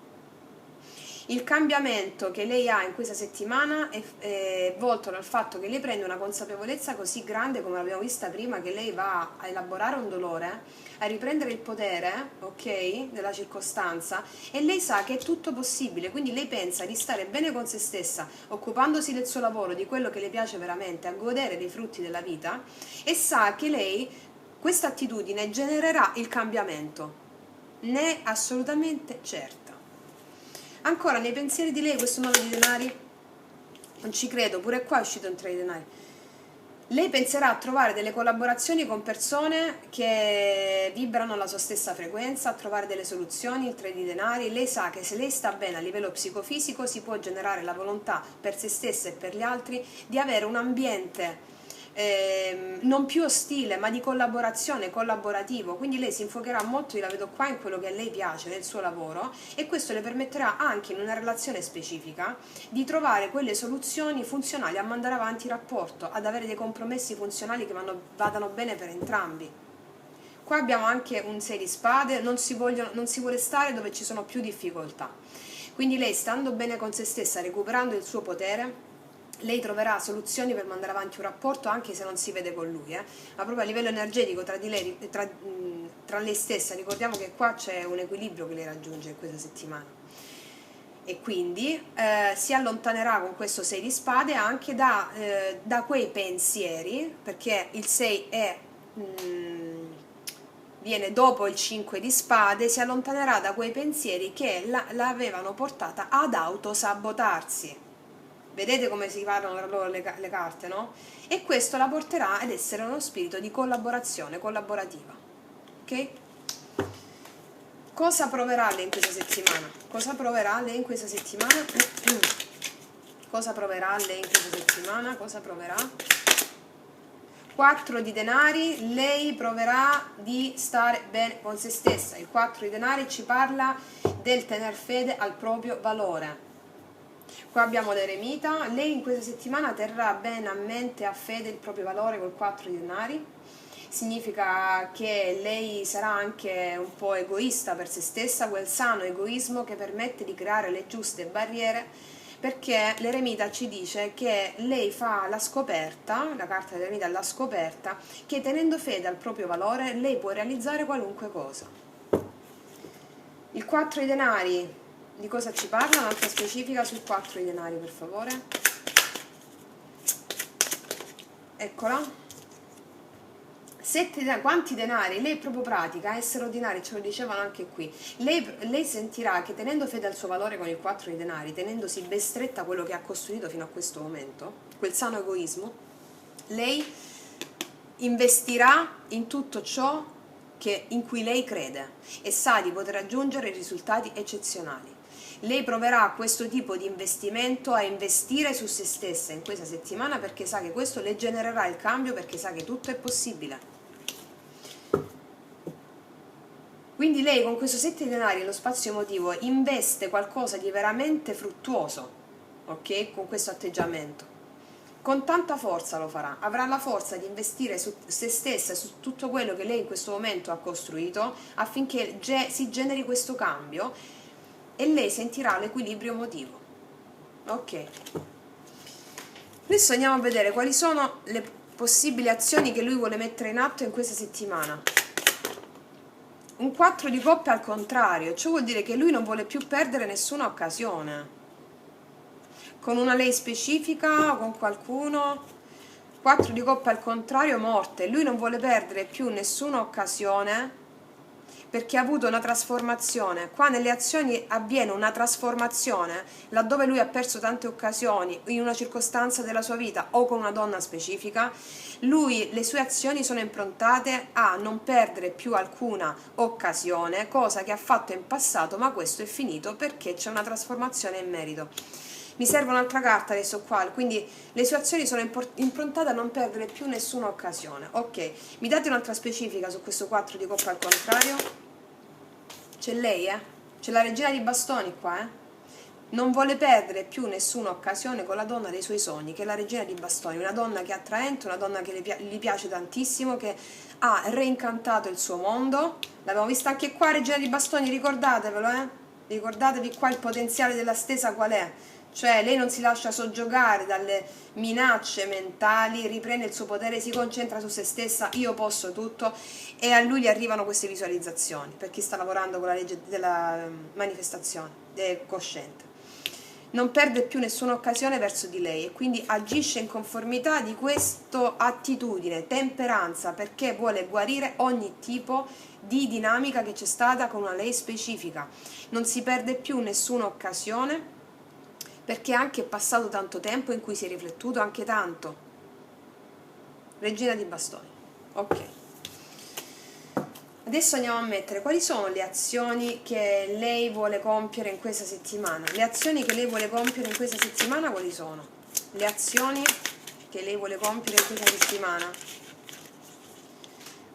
Il cambiamento che lei ha in questa settimana è volto dal fatto che lei prende una consapevolezza così grande, come l'abbiamo vista prima, che lei va a elaborare un dolore, a riprendere il potere, ok, della circostanza, e lei sa che è tutto possibile, quindi lei pensa di stare bene con se stessa, occupandosi del suo lavoro, di quello che le piace veramente, a godere dei frutti della vita, e sa che lei, questa attitudine, genererà il cambiamento. Ne è assolutamente certa. Ancora, nei pensieri di lei, questo 9 di denari, non ci credo, pure qua è uscito un 3 di denari. Lei penserà a trovare delle collaborazioni con persone che vibrano alla sua stessa frequenza, a trovare delle soluzioni, il 3 di denari. Lei sa che se lei sta bene a livello psicofisico si può generare la volontà per se stessa e per gli altri di avere un ambiente non più ostile ma di collaborazione, collaborativo, quindi lei si infocherà molto, io la vedo qua, in quello che a lei piace nel suo lavoro, e questo le permetterà anche in una relazione specifica di trovare quelle soluzioni funzionali a mandare avanti il rapporto, ad avere dei compromessi funzionali che vadano bene per entrambi. Qua abbiamo anche un 6 di spade, non si vuole stare dove ci sono più difficoltà, quindi lei, stando bene con se stessa, recuperando il suo potere, lei troverà soluzioni per mandare avanti un rapporto anche se non si vede con lui, ma proprio a livello energetico tra lei stessa. Ricordiamo che qua c'è un equilibrio che lei raggiunge in questa settimana, e quindi si allontanerà con questo 6 di spade anche da quei pensieri, perché il 6 viene dopo il 5 di spade, si allontanerà da quei pensieri che l'avevano portata ad autosabotarsi. Vedete come si parlano tra loro le carte, no? E questo la porterà ad essere uno spirito di collaborazione, collaborativa. Ok? Cosa proverà lei in questa settimana? Cosa proverà lei in questa settimana? Cosa proverà lei in questa settimana? Cosa proverà? 4 di denari, lei proverà di stare bene con se stessa. Il 4 di denari ci parla del tener fede al proprio valore. Qua abbiamo l'eremita, lei in questa settimana terrà bene a mente, a fede il proprio valore col 4 di denari. Significa che lei sarà anche un po' egoista per se stessa, quel sano egoismo che permette di creare le giuste barriere, perché l'eremita ci dice che lei fa la scoperta, la carta dell'eremita è la scoperta, che tenendo fede al proprio valore lei può realizzare qualunque cosa. Il 4 di denari, di cosa ci parla? Un'altra specifica sul 4 di denari, per favore. Eccola. 7 denari, quanti denari? Lei è proprio pratica, essere ordinari, ce lo dicevano anche qui. Lei sentirà che tenendo fede al suo valore con il 4 di denari, tenendosi ben stretta quello che ha costruito fino a questo momento, quel sano egoismo, lei investirà in tutto ciò in cui lei crede e sa di poter raggiungere risultati eccezionali. Lei proverà questo tipo di investimento a investire su se stessa in questa settimana, perché sa che questo le genererà il cambio, perché sa che tutto è possibile. Quindi lei con questo 7 di denari nello spazio emotivo investe qualcosa di veramente fruttuoso, ok? Con questo atteggiamento. Con tanta forza lo farà, avrà la forza di investire su se stessa e su tutto quello che lei in questo momento ha costruito, affinché si generi questo cambio e lei sentirà l'equilibrio emotivo. Ok. Adesso andiamo a vedere quali sono le possibili azioni che lui vuole mettere in atto in questa settimana. Un 4 di coppe al contrario, ciò vuol dire che lui non vuole più perdere nessuna occasione. Con una lei specifica o con qualcuno. 4 di coppe al contrario, morte. Lui non vuole perdere più nessuna occasione perché ha avuto una trasformazione. Qua nelle azioni avviene una trasformazione, laddove lui ha perso tante occasioni in una circostanza della sua vita o con una donna specifica, le sue azioni sono improntate a non perdere più alcuna occasione, cosa che ha fatto in passato, ma questo è finito perché c'è una trasformazione in merito. Mi serve un'altra carta adesso qua, quindi le sue azioni sono improntate a non perdere più nessuna occasione. Ok, mi date un'altra specifica su questo 4 di coppa al contrario? C'è lei, c'è la regina di bastoni qua, non vuole perdere più nessuna occasione con la donna dei suoi sogni, che è la regina di bastoni, una donna che è attraente, una donna che gli piace tantissimo, che ha reincantato il suo mondo. L'abbiamo vista anche qua, regina di bastoni, ricordatevelo, ricordatevi qua il potenziale della stesa qual è. Cioè lei non si lascia soggiogare dalle minacce mentali, riprende il suo potere, si concentra su se stessa, io posso tutto, e a lui gli arrivano queste visualizzazioni, per chi sta lavorando con la legge della manifestazione cosciente. Non perde più nessuna occasione verso di lei e quindi agisce in conformità di questa attitudine, temperanza, perché vuole guarire ogni tipo di dinamica che c'è stata con una lei specifica. Non si perde più nessuna occasione, perché anche è passato tanto tempo in cui si è riflettuto anche tanto. Regina di bastoni. Ok. Adesso andiamo a mettere quali sono le azioni che lei vuole compiere in questa settimana. Le azioni che lei vuole compiere in questa settimana quali sono? Le azioni che lei vuole compiere in questa settimana.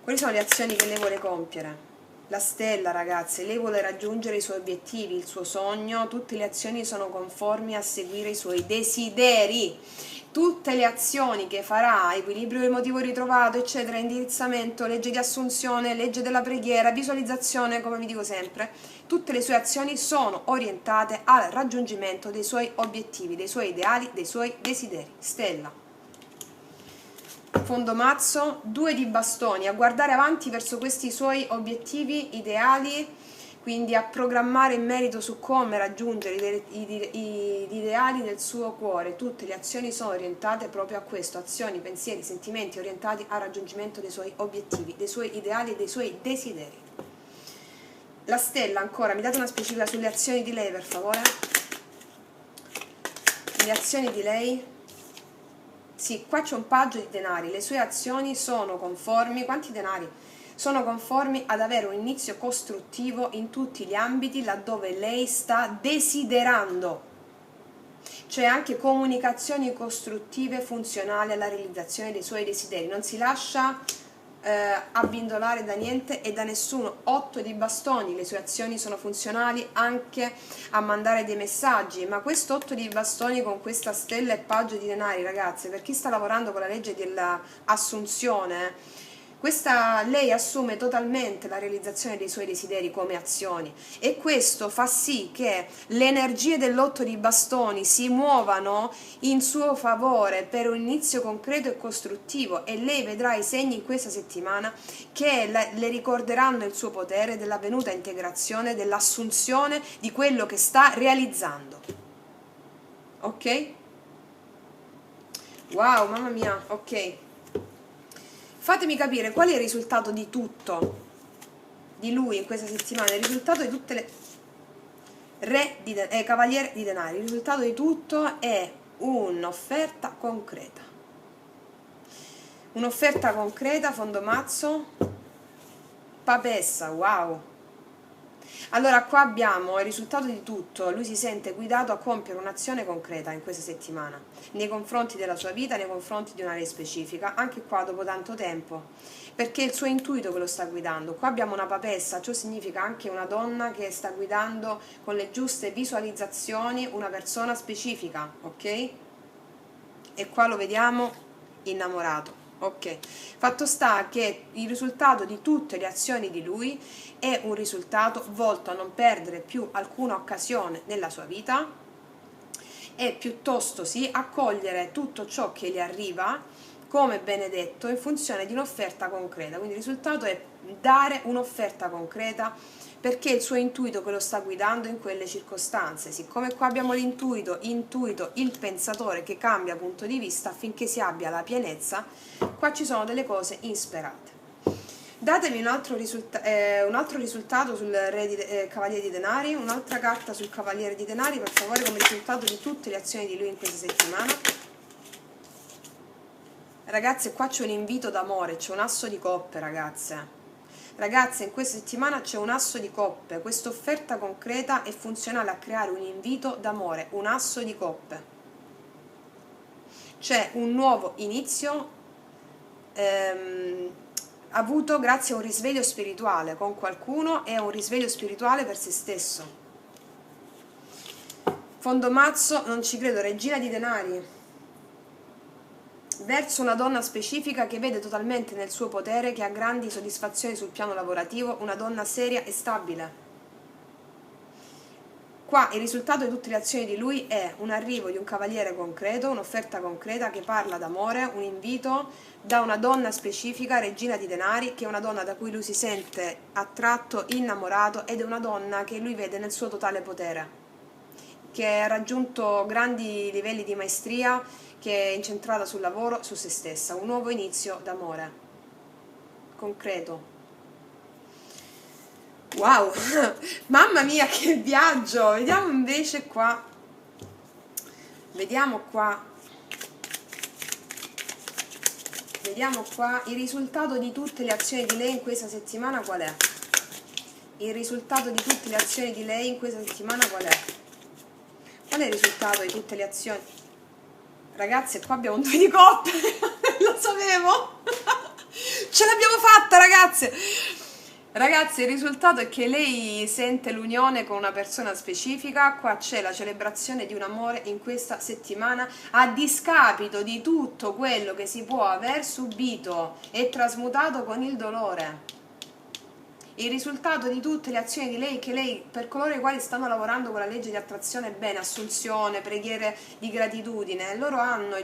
Quali sono le azioni che lei vuole compiere? La stella, ragazze, lei vuole raggiungere i suoi obiettivi, il suo sogno, tutte le azioni sono conformi a seguire i suoi desideri. Tutte le azioni che farà, equilibrio emotivo ritrovato, eccetera, indirizzamento, legge di assunzione, legge della preghiera, visualizzazione, come vi dico sempre, tutte le sue azioni sono orientate al raggiungimento dei suoi obiettivi, dei suoi ideali, dei suoi desideri. Stella. Fondo mazzo, 2 di bastoni, a guardare avanti verso questi suoi obiettivi ideali, quindi a programmare in merito su come raggiungere gli ideali del suo cuore. Tutte le azioni sono orientate proprio a questo, azioni, pensieri, sentimenti orientati al raggiungimento dei suoi obiettivi, dei suoi ideali e dei suoi desideri. La stella ancora, mi date una specifica sulle azioni di lei per favore? Le azioni di lei? Sì, qua c'è un paggio di denari, le sue azioni sono conformi, quanti denari? Sono conformi ad avere un inizio costruttivo in tutti gli ambiti laddove lei sta desiderando, cioè anche comunicazioni costruttive funzionali alla realizzazione dei suoi desideri, non si lascia abbindolare da niente e da nessuno. 8 di bastoni, le sue azioni sono funzionali anche a mandare dei messaggi, ma questo 8 di bastoni con questa stella e paggio di denari, ragazze, per chi sta lavorando con la legge dell'assunzione, lei assume totalmente la realizzazione dei suoi desideri come azioni, e questo fa sì che le energie dell'8 di bastoni si muovano in suo favore per un inizio concreto e costruttivo, e lei vedrà i segni in questa settimana che le ricorderanno il suo potere dell'avvenuta integrazione, dell'assunzione di quello che sta realizzando. Ok? Wow, mamma mia, ok. Fatemi capire qual è il risultato di tutto di lui in questa settimana, il risultato di tutte le cavaliere di denari, il risultato di tutto è un'offerta concreta. Un'offerta concreta, fondo mazzo, papessa, wow. Allora qua abbiamo il risultato di tutto, lui si sente guidato a compiere un'azione concreta in questa settimana, nei confronti della sua vita, nei confronti di un'area specifica, anche qua dopo tanto tempo, perché è il suo intuito che lo sta guidando. Qua abbiamo una papessa, ciò significa anche una donna che sta guidando con le giuste visualizzazioni una persona specifica, ok? E qua lo vediamo innamorato. Ok, fatto sta che il risultato di tutte le azioni di lui è un risultato volto a non perdere più alcuna occasione nella sua vita e piuttosto sì accogliere tutto ciò che gli arriva come benedetto in funzione di un'offerta concreta. Quindi il risultato è dare un'offerta concreta perché è il suo intuito che lo sta guidando in quelle circostanze. Siccome qua abbiamo l'intuito, il pensatore che cambia punto di vista affinché si abbia la pienezza, qua ci sono delle cose insperate. Datemi un altro risultato sul re di, Cavaliere di Denari, un'altra carta sul Cavaliere di Denari, per favore, come risultato di tutte le azioni di lui in questa settimana. Ragazze, qua c'è un invito d'amore, c'è un asso di coppe, ragazze. Ragazze, in questa settimana c'è un asso di coppe, questa offerta concreta è funzionale a creare un invito d'amore, un asso di coppe. C'è un nuovo inizio avuto grazie a un risveglio spirituale con qualcuno e a un risveglio spirituale per se stesso. Fondo mazzo, non ci credo, regina di denari. Verso una donna specifica che vede totalmente nel suo potere, che ha grandi soddisfazioni sul piano lavorativo, una donna seria e stabile. Qua il risultato di tutte le azioni di lui è un arrivo di un cavaliere concreto, un'offerta concreta che parla d'amore, un invito da una donna specifica, regina di denari, che è una donna da cui lui si sente attratto, innamorato, ed è una donna che lui vede nel suo totale potere, che ha raggiunto grandi livelli di maestria, che è incentrata sul lavoro, su se stessa, un nuovo inizio d'amore concreto. Wow, mamma mia che viaggio! Vediamo invece qua, vediamo qua il risultato di tutte le azioni di lei in questa settimana qual è? Il risultato di tutte le azioni di lei in questa settimana qual è? Qual è il risultato di tutte le azioni? Ragazze, qua abbiamo un 2 di coppe, lo sapevo! Ce l'abbiamo fatta, ragazze! Ragazzi, il risultato è che lei sente l'unione con una persona specifica, qua c'è la celebrazione di un amore in questa settimana, a discapito di tutto quello che si può aver subito e trasmutato con il dolore. Il risultato di tutte le azioni di lei, che lei, per coloro i quali stanno lavorando con la legge di attrazione bene, assunzione, preghiere di gratitudine, loro hanno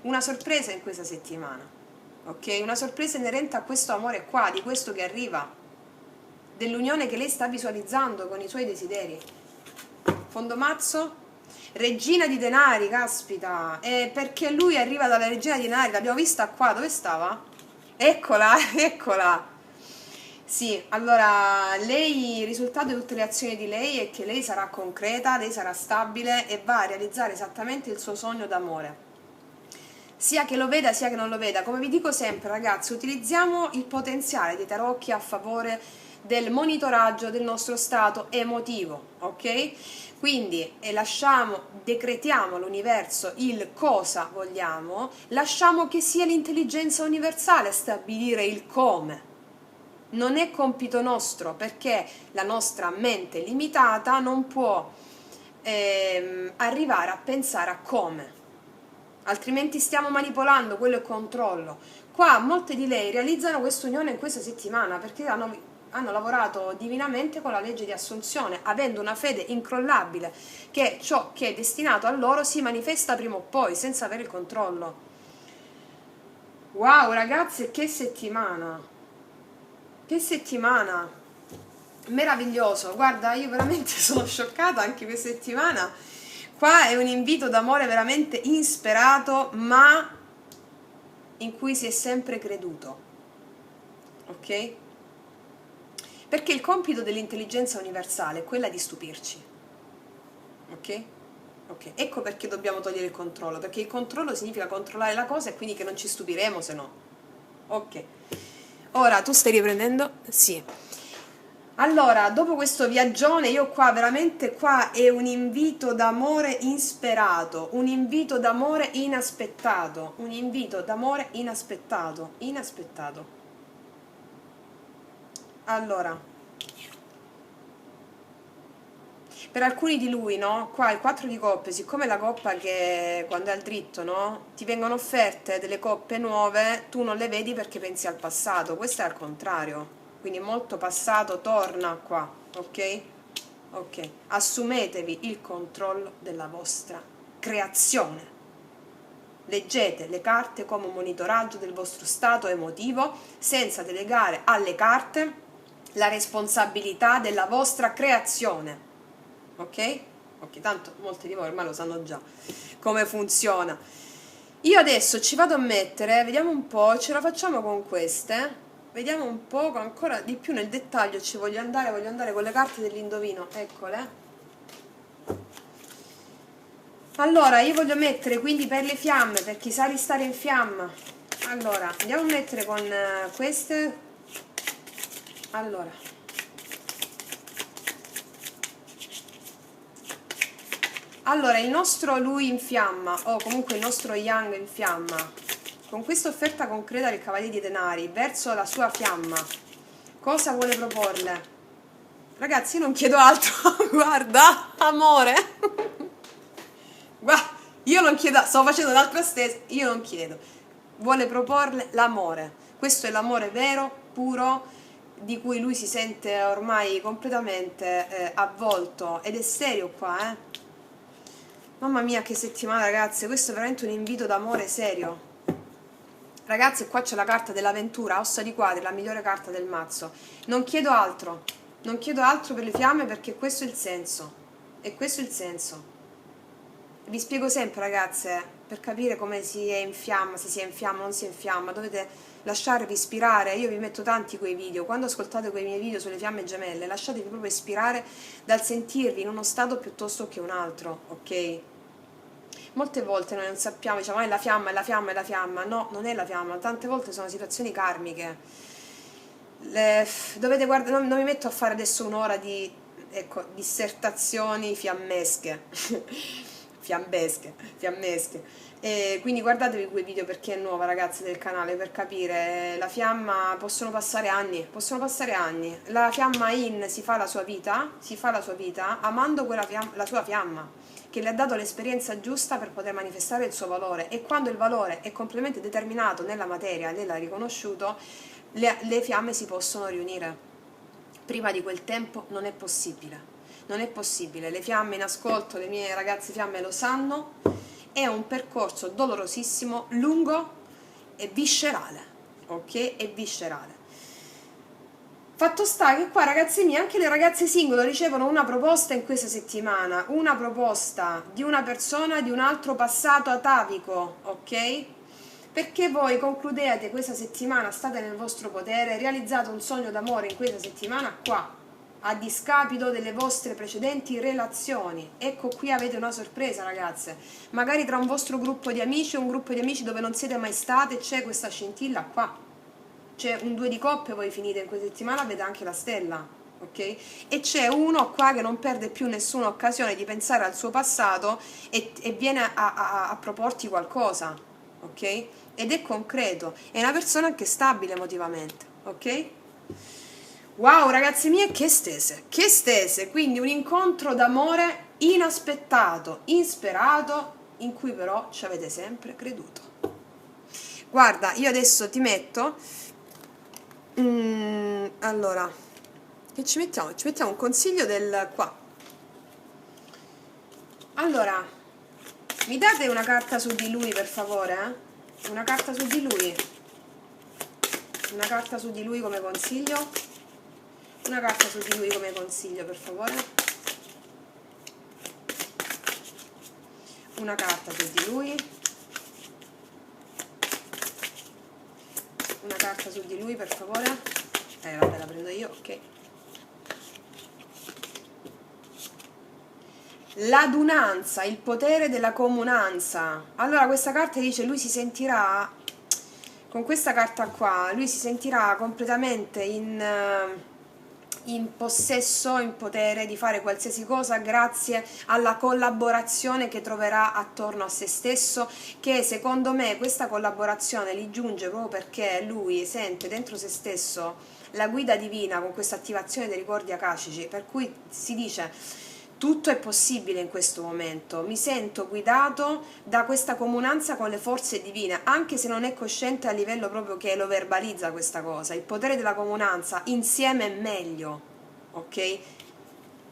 una sorpresa in questa settimana. Ok, una sorpresa inerente a questo amore qua, di questo che arriva, dell'unione che lei sta visualizzando con i suoi desideri. Fondo mazzo, regina di denari, caspita, perché lui arriva dalla regina di denari, l'abbiamo vista qua, dove stava? Eccola, eccola. Sì, allora, lei, il risultato di tutte le azioni di lei è che lei sarà concreta, lei sarà stabile e va a realizzare esattamente il suo sogno d'amore. Sia che lo veda sia che non lo veda, come vi dico sempre, ragazzi, utilizziamo il potenziale dei tarocchi a favore del monitoraggio del nostro stato emotivo, ok? Quindi decretiamo all'universo il cosa vogliamo, lasciamo che sia l'intelligenza universale a stabilire il come. Non è compito nostro, perché la nostra mente limitata non può arrivare a pensare a come. Altrimenti stiamo manipolando, quello è controllo. Qua molte di lei realizzano questa unione in questa settimana perché hanno lavorato divinamente con la legge di assunzione, avendo una fede incrollabile che ciò che è destinato a loro si manifesta prima o poi, senza avere il controllo. Wow, ragazze, che settimana! Che settimana! Meraviglioso! Guarda, io veramente sono scioccata anche questa settimana. Qua è un invito d'amore veramente insperato, ma in cui si è sempre creduto, ok? Perché il compito dell'intelligenza universale è quella di stupirci, ok? Ok, ecco perché dobbiamo togliere il controllo, perché il controllo significa controllare la cosa e quindi che non ci stupiremo se no. Ok, ora tu stai riprendendo? Sì. Allora, dopo questo viaggione, io qua veramente qua è un invito d'amore insperato, un invito d'amore inaspettato, un invito d'amore inaspettato, inaspettato. Allora, per alcuni di lui, no? Qua il 4 di coppe, siccome la coppa che quando è al dritto, no? Ti vengono offerte delle coppe nuove, tu non le vedi perché pensi al passato, questo è al contrario. Quindi molto passato torna qua, ok? Ok, assumetevi il controllo della vostra creazione. Leggete le carte come un monitoraggio del vostro stato emotivo senza delegare alle carte la responsabilità della vostra creazione. Ok? Ok, tanto molti di voi ormai lo sanno già come funziona. Io adesso ci vado a mettere, vediamo un po', ce la facciamo con queste. Vediamo un poco ancora di più nel dettaglio, ci voglio andare con le carte dell'indovino, eccole. Allora, io voglio mettere quindi per le fiamme, per chi sa ristare in fiamma. Allora, andiamo a mettere con queste. Allora, il nostro lui in fiamma, o comunque il nostro Yang in fiamma, con questa offerta concreta del Cavaliere di Denari verso la sua fiamma, cosa vuole proporle? Ragazzi, io non chiedo altro, guarda, amore. Guarda, io non chiedo, sto facendo un'altra stessa, io non chiedo. Vuole proporle l'amore. Questo è l'amore vero, puro, di cui lui si sente ormai completamente avvolto, ed è serio qua, eh. Mamma mia, che settimana, ragazze, questo è veramente un invito d'amore serio. Ragazzi, qua c'è la carta dell'avventura, ossa di quadri, la migliore carta del mazzo. Non chiedo altro per le fiamme, perché questo è il senso. E questo è il senso. Vi spiego sempre, ragazze, per capire come si è in fiamma, se si è in fiamma o non si è in fiamma, dovete lasciarvi ispirare. Io vi metto tanti quei video, quando ascoltate quei miei video sulle fiamme gemelle, lasciatevi proprio ispirare dal sentirvi in uno stato piuttosto che un altro, ok? Molte volte noi non sappiamo, diciamo, è la fiamma, è la fiamma, è la fiamma. No, non è la fiamma, tante volte sono situazioni karmiche. Dovete guardare, non mi metto a fare adesso un'ora di, ecco, dissertazioni fiammesche. Fiammesche. E quindi guardatevi quei video, perché è nuova, ragazzi, del canale, per capire. La fiamma, possono passare anni, la fiamma in si fa la sua vita, amando la sua fiamma, che le ha dato l'esperienza giusta per poter manifestare il suo valore, e quando il valore è completamente determinato nella materia, lei l'ha riconosciuto, le fiamme si possono riunire. Prima di quel tempo non è possibile. Non è possibile. Le fiamme in ascolto, le mie ragazze fiamme lo sanno, è un percorso dolorosissimo, lungo e viscerale, ok? È viscerale. Fatto sta che qua, ragazzi miei, anche le ragazze single ricevono una proposta in questa settimana, una proposta di una persona di un altro passato atavico, ok? Perché voi concludete questa settimana, state nel vostro potere, realizzate un sogno d'amore in questa settimana qua, a discapito delle vostre precedenti relazioni. Ecco, qui avete una sorpresa, ragazze. Magari tra un vostro gruppo di amici, un gruppo di amici dove non siete mai state, c'è questa scintilla qua. C'è un 2 di coppe, voi finite in questa settimana, avete anche la stella, ok? E c'è uno qua che non perde più nessuna occasione di pensare al suo passato e viene a proporti qualcosa, ok? Ed è concreto, è una persona anche stabile emotivamente, ok? Wow, ragazzi miei, che stese, quindi un incontro d'amore inaspettato, insperato, in cui però ci avete sempre creduto. Guarda, io adesso ti metto, allora, che ci mettiamo? Ci mettiamo un consiglio del qua. Allora, mi date una carta su di lui, per favore, eh? Una carta su di lui. Una carta su di lui come consiglio. Una carta su di lui come consiglio, per favore. Una carta su di lui. Una carta su di lui, per favore. Vabbè, la prendo io, ok. L'adunanza, il potere della comunanza. Allora, questa carta dice lui si sentirà, con questa carta qua, lui si sentirà completamente in possesso, in potere di fare qualsiasi cosa grazie alla collaborazione che troverà attorno a se stesso, che secondo me questa collaborazione gli giunge proprio perché lui sente dentro se stesso la guida divina con questa attivazione dei ricordi akashici, per cui si dice: tutto è possibile in questo momento, mi sento guidato da questa comunanza con le forze divine, anche se non è cosciente a livello proprio che lo verbalizza questa cosa. Il potere della comunanza, insieme è meglio, ok?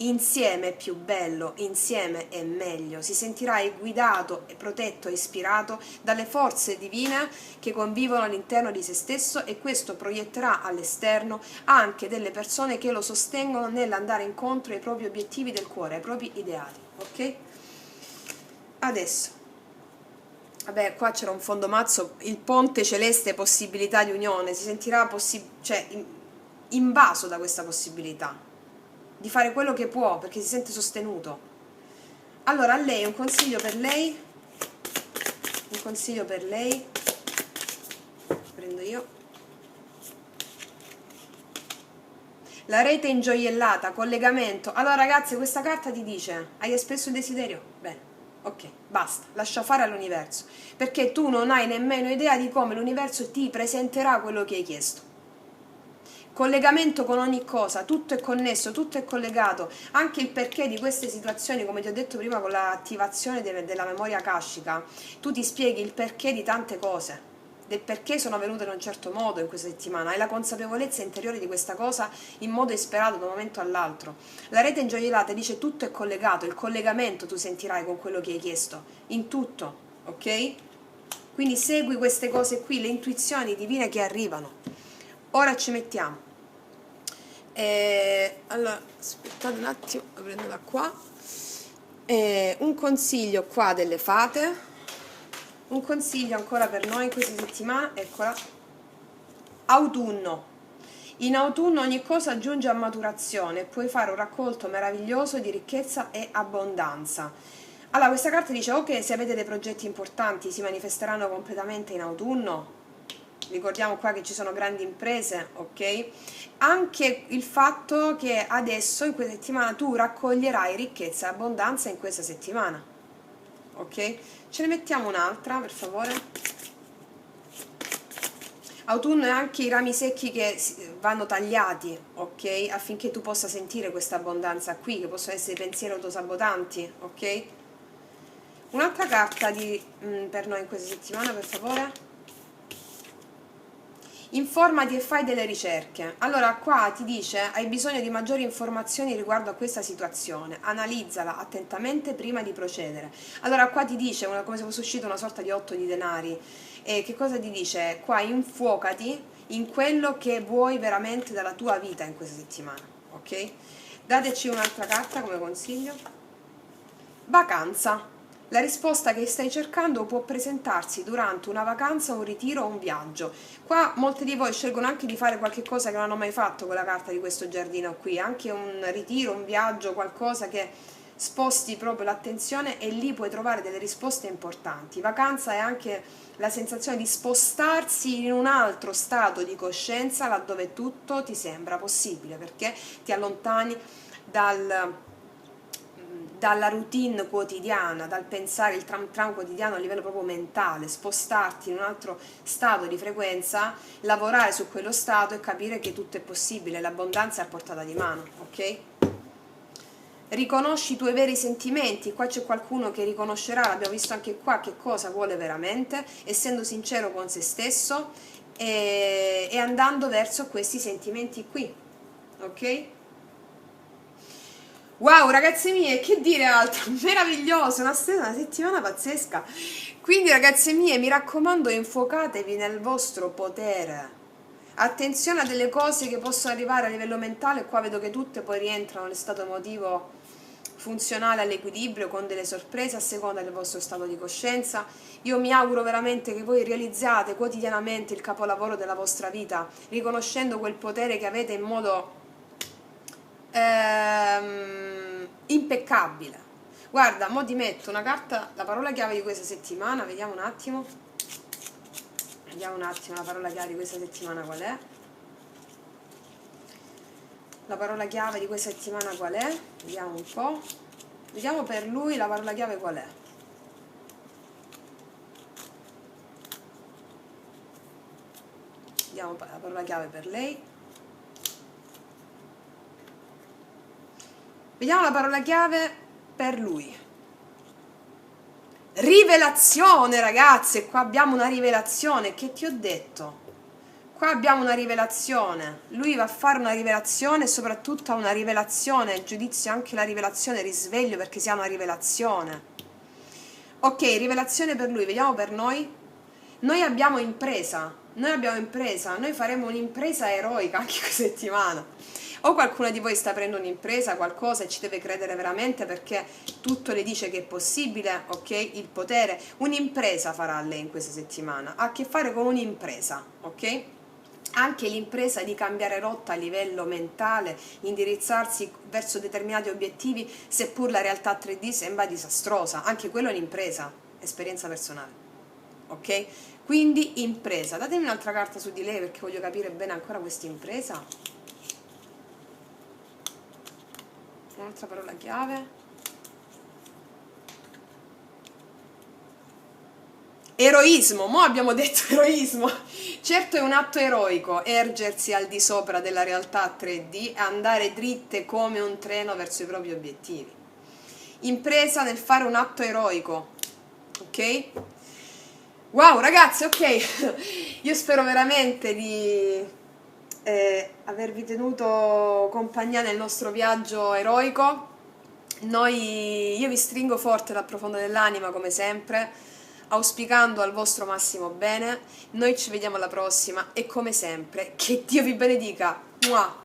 Insieme è più bello, insieme è meglio, si sentirà guidato, protetto e ispirato dalle forze divine che convivono all'interno di se stesso, e questo proietterà all'esterno anche delle persone che lo sostengono nell'andare incontro ai propri obiettivi del cuore, ai propri ideali, ok? Adesso Vabbè, qua c'era un fondo mazzo, il ponte celeste possibilità di unione, si sentirà cioè, invaso da questa possibilità di fare quello che può perché si sente sostenuto. Allora, a lei un consiglio per lei, un consiglio per lei, prendo io. La rete ingioiellata, collegamento. Allora ragazzi, questa carta ti dice, hai espresso il desiderio? Bene, ok, basta, lascia fare all'universo, perché tu non hai nemmeno idea di come l'universo ti presenterà quello che hai chiesto. Collegamento con ogni cosa, tutto è connesso, tutto è collegato, anche il perché di queste situazioni, come ti ho detto prima con l'attivazione della memoria akashica, tu ti spieghi il perché di tante cose, del perché sono avvenute in un certo modo in questa settimana, hai la consapevolezza interiore di questa cosa in modo isperato da un momento all'altro. La rete ingioiellata dice tutto è collegato, il collegamento tu sentirai con quello che hai chiesto, in tutto, ok? Quindi segui queste cose qui, le intuizioni divine che arrivano. Ora ci mettiamo. Allora, aspettate un attimo, lo prendo da qua. Un consiglio qua delle fate, un consiglio ancora per noi questa settimana, eccola. Autunno. In autunno ogni cosa giunge a maturazione, puoi fare un raccolto meraviglioso di ricchezza e abbondanza. Allora, questa carta dice, ok, se avete dei progetti importanti si manifesteranno completamente in autunno. Ricordiamo qua che ci sono grandi imprese, ok? Anche il fatto che adesso in questa settimana tu raccoglierai ricchezza e abbondanza in questa settimana, ok? Ce ne mettiamo un'altra per favore. Autunno è anche i rami secchi che vanno tagliati, ok? Affinché tu possa sentire questa abbondanza qui, che possono essere pensieri autosabotanti, ok? Un'altra carta per noi in questa settimana per favore. Informati e fai delle ricerche. Allora qua ti dice hai bisogno di maggiori informazioni riguardo a questa situazione, analizzala attentamente prima di procedere. Allora qua ti dice come se fosse uscita una sorta di 8 di denari. E che cosa ti dice? Qua infuocati in quello che vuoi veramente dalla tua vita in questa settimana, ok? Dateci un'altra carta come consiglio. Vacanza. La risposta che stai cercando può presentarsi durante una vacanza, un ritiro o un viaggio. Qua molti di voi scelgono anche di fare qualche cosa che non hanno mai fatto con la carta di questo giardino qui, anche un ritiro, un viaggio, qualcosa che sposti proprio l'attenzione e lì puoi trovare delle risposte importanti. Vacanza è anche la sensazione di spostarsi in un altro stato di coscienza laddove tutto ti sembra possibile, perché ti allontani dalla routine quotidiana, dal pensare il tram tram quotidiano a livello proprio mentale, spostarti in un altro stato di frequenza, lavorare su quello stato e capire che tutto è possibile, l'abbondanza è a portata di mano, ok? Riconosci i tuoi veri sentimenti, qua c'è qualcuno che riconoscerà, l'abbiamo visto anche qua, che cosa vuole veramente, essendo sincero con se stesso e andando verso questi sentimenti qui, ok? Wow, ragazze mie, che dire altro? Meraviglioso, una settimana pazzesca. Quindi, ragazze mie, mi raccomando, infuocatevi nel vostro potere. Attenzione a delle cose che possono arrivare a livello mentale, qua vedo che tutte poi rientrano nello stato emotivo funzionale all'equilibrio con delle sorprese a seconda del vostro stato di coscienza. Io mi auguro veramente che voi realizzate quotidianamente il capolavoro della vostra vita, riconoscendo quel potere che avete in modo impeccabile. Guarda, mo ti metto una carta, la parola chiave di questa settimana, vediamo un attimo la parola chiave di questa settimana qual è. La parola chiave di questa settimana qual è? Vediamo un po', vediamo per lui la parola chiave qual è. Vediamo la parola chiave per lei. Vediamo la parola chiave per lui. Rivelazione, ragazze, qua abbiamo una rivelazione, che ti ho detto? Qua abbiamo una rivelazione, lui va a fare una rivelazione e soprattutto ha una rivelazione, giudizio anche la rivelazione, risveglio perché si ha una rivelazione. Ok, rivelazione per lui, vediamo per noi. Noi faremo un'impresa eroica anche questa settimana. O qualcuno di voi sta aprendo un'impresa, qualcosa, e ci deve credere veramente perché tutto le dice che è possibile, ok? Il potere, un'impresa farà lei in questa settimana, ha a che fare con un'impresa, ok? Anche l'impresa di cambiare rotta a livello mentale, indirizzarsi verso determinati obiettivi, seppur la realtà 3D sembra disastrosa, anche quello è un'impresa, esperienza personale, ok? Quindi impresa, datemi un'altra carta su di lei perché voglio capire bene ancora questa impresa. Un'altra parola chiave. Eroismo, mo abbiamo detto eroismo. Certo è un atto eroico ergersi al di sopra della realtà 3D e andare dritte come un treno verso i propri obiettivi. Impresa nel fare un atto eroico, ok? Wow ragazzi, ok, io spero veramente di avervi tenuto compagnia nel nostro viaggio eroico. Io vi stringo forte dal profondo dell'anima come sempre, auspicando al vostro massimo bene. Noi ci vediamo alla prossima e come sempre, che Dio vi benedica. Mua!